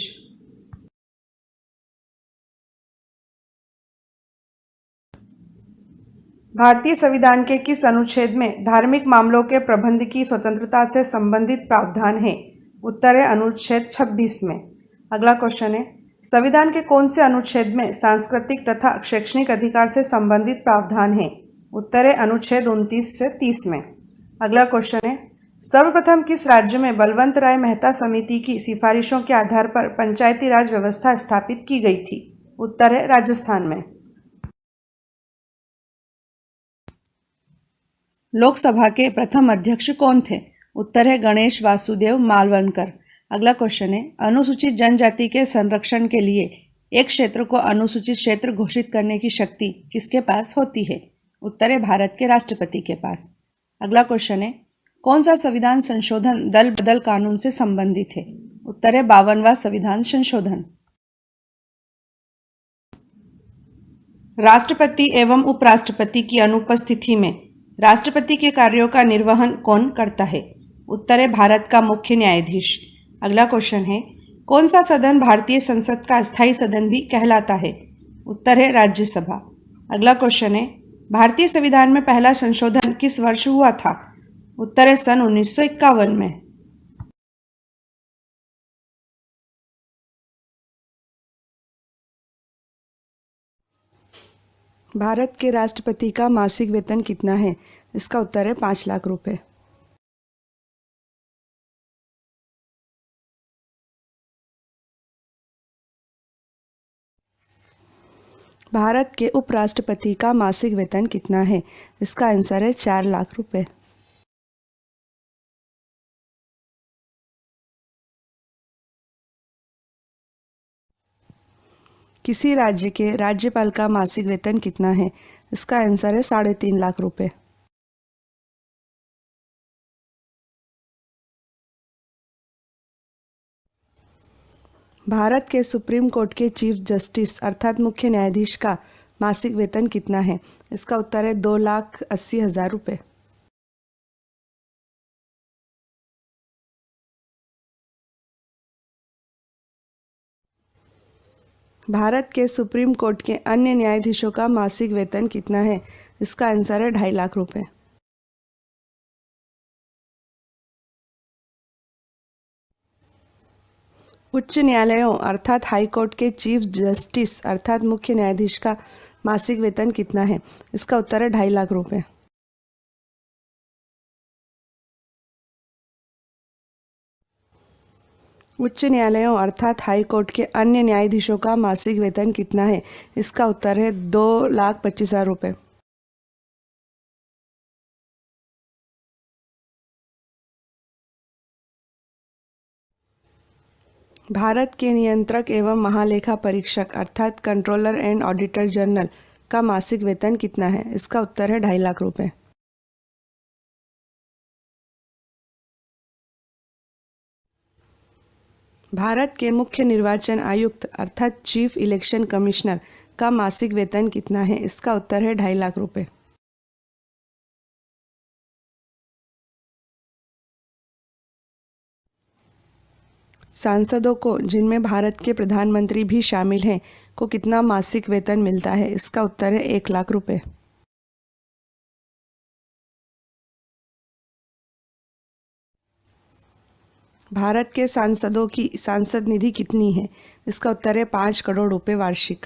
भारतीय संविधान के किस अनुच्छेद में धार्मिक मामलों के प्रबंध की स्वतंत्रता से संबंधित प्रावधान है? उत्तर है अनुच्छेद 26 में। अगला क्वेश्चन है, संविधान के कौन से अनुच्छेद में सांस्कृतिक तथा शैक्षणिक अधिकार से संबंधित प्रावधान है? उत्तर है अनुच्छेद 29 से 30 में। अगला क्वेश्चन है, सर्वप्रथम किस राज्य में बलवंत राय मेहता समिति की सिफारिशों के आधार पर पंचायती राज व्यवस्था स्थापित की गई थी? उत्तर है राजस्थान में। लोकसभा के प्रथम अध्यक्ष कौन थे? उत्तर है गणेश वासुदेव मालवणकर। अगला क्वेश्चन है, अनुसूचित जनजाति के संरक्षण के लिए एक क्षेत्र को अनुसूचित क्षेत्र घोषित करने की शक्ति किसके पास होती है? उत्तर है भारत के राष्ट्रपति के पास। अगला क्वेश्चन है, कौन सा संविधान संशोधन दल बदल कानून से संबंधित है? उत्तर है 52वां संविधान संशोधन। राष्ट्रपति एवं उपराष्ट्रपति की अनुपस्थिति में राष्ट्रपति के कार्यों का निर्वहन कौन करता है? उत्तर है भारत का मुख्य न्यायाधीश। अगला क्वेश्चन है, कौन सा सदन भारतीय संसद का अस्थायी सदन भी कहलाता है? उत्तर है राज्यसभा। अगला क्वेश्चन है, भारतीय संविधान में पहला संशोधन किस वर्ष हुआ था? उत्तर है सन 1951 में। भारत के राष्ट्रपति का मासिक वेतन कितना है? इसका उत्तर है 5 लाख रुपए। भारत के उपराष्ट्रपति का मासिक वेतन कितना है? इसका आंसर है 4 लाख रुपए। किसी राज्य के राज्यपाल का मासिक वेतन कितना है? इसका आंसर है 3.5 लाख रुपए। भारत के सुप्रीम कोर्ट के चीफ जस्टिस अर्थात मुख्य न्यायाधीश का मासिक वेतन कितना है? इसका उत्तर है 2,80,000 रुपये। भारत के सुप्रीम कोर्ट के अन्य न्यायाधीशों का मासिक वेतन कितना है? इसका आंसर है 2.5 लाख रुपये। उच्च न्यायालयों अर्थात हाई कोर्ट के चीफ जस्टिस अर्थात मुख्य न्यायाधीश का मासिक वेतन कितना है? इसका उत्तर है 2.5 लाख रुपये। उच्च न्यायालयों अर्थात हाई कोर्ट के अन्य न्यायाधीशों का मासिक वेतन कितना है? इसका उत्तर है 2,25,000 रुपये। भारत के नियंत्रक एवं महालेखा परीक्षक अर्थात कंट्रोलर एंड ऑडिटर जनरल का मासिक वेतन कितना है? इसका उत्तर है 2.5 लाख रुपये। भारत के मुख्य निर्वाचन आयुक्त अर्थात चीफ इलेक्शन कमिश्नर का मासिक वेतन कितना है? इसका उत्तर है 2.5 लाख रुपये। सांसदों को, जिनमें भारत के प्रधानमंत्री भी शामिल हैं, को कितना मासिक वेतन मिलता है? इसका उत्तर है 1 लाख रुपये। भारत के सांसदों की सांसद निधि कितनी है? इसका उत्तर है 5 करोड़ रुपए वार्षिक।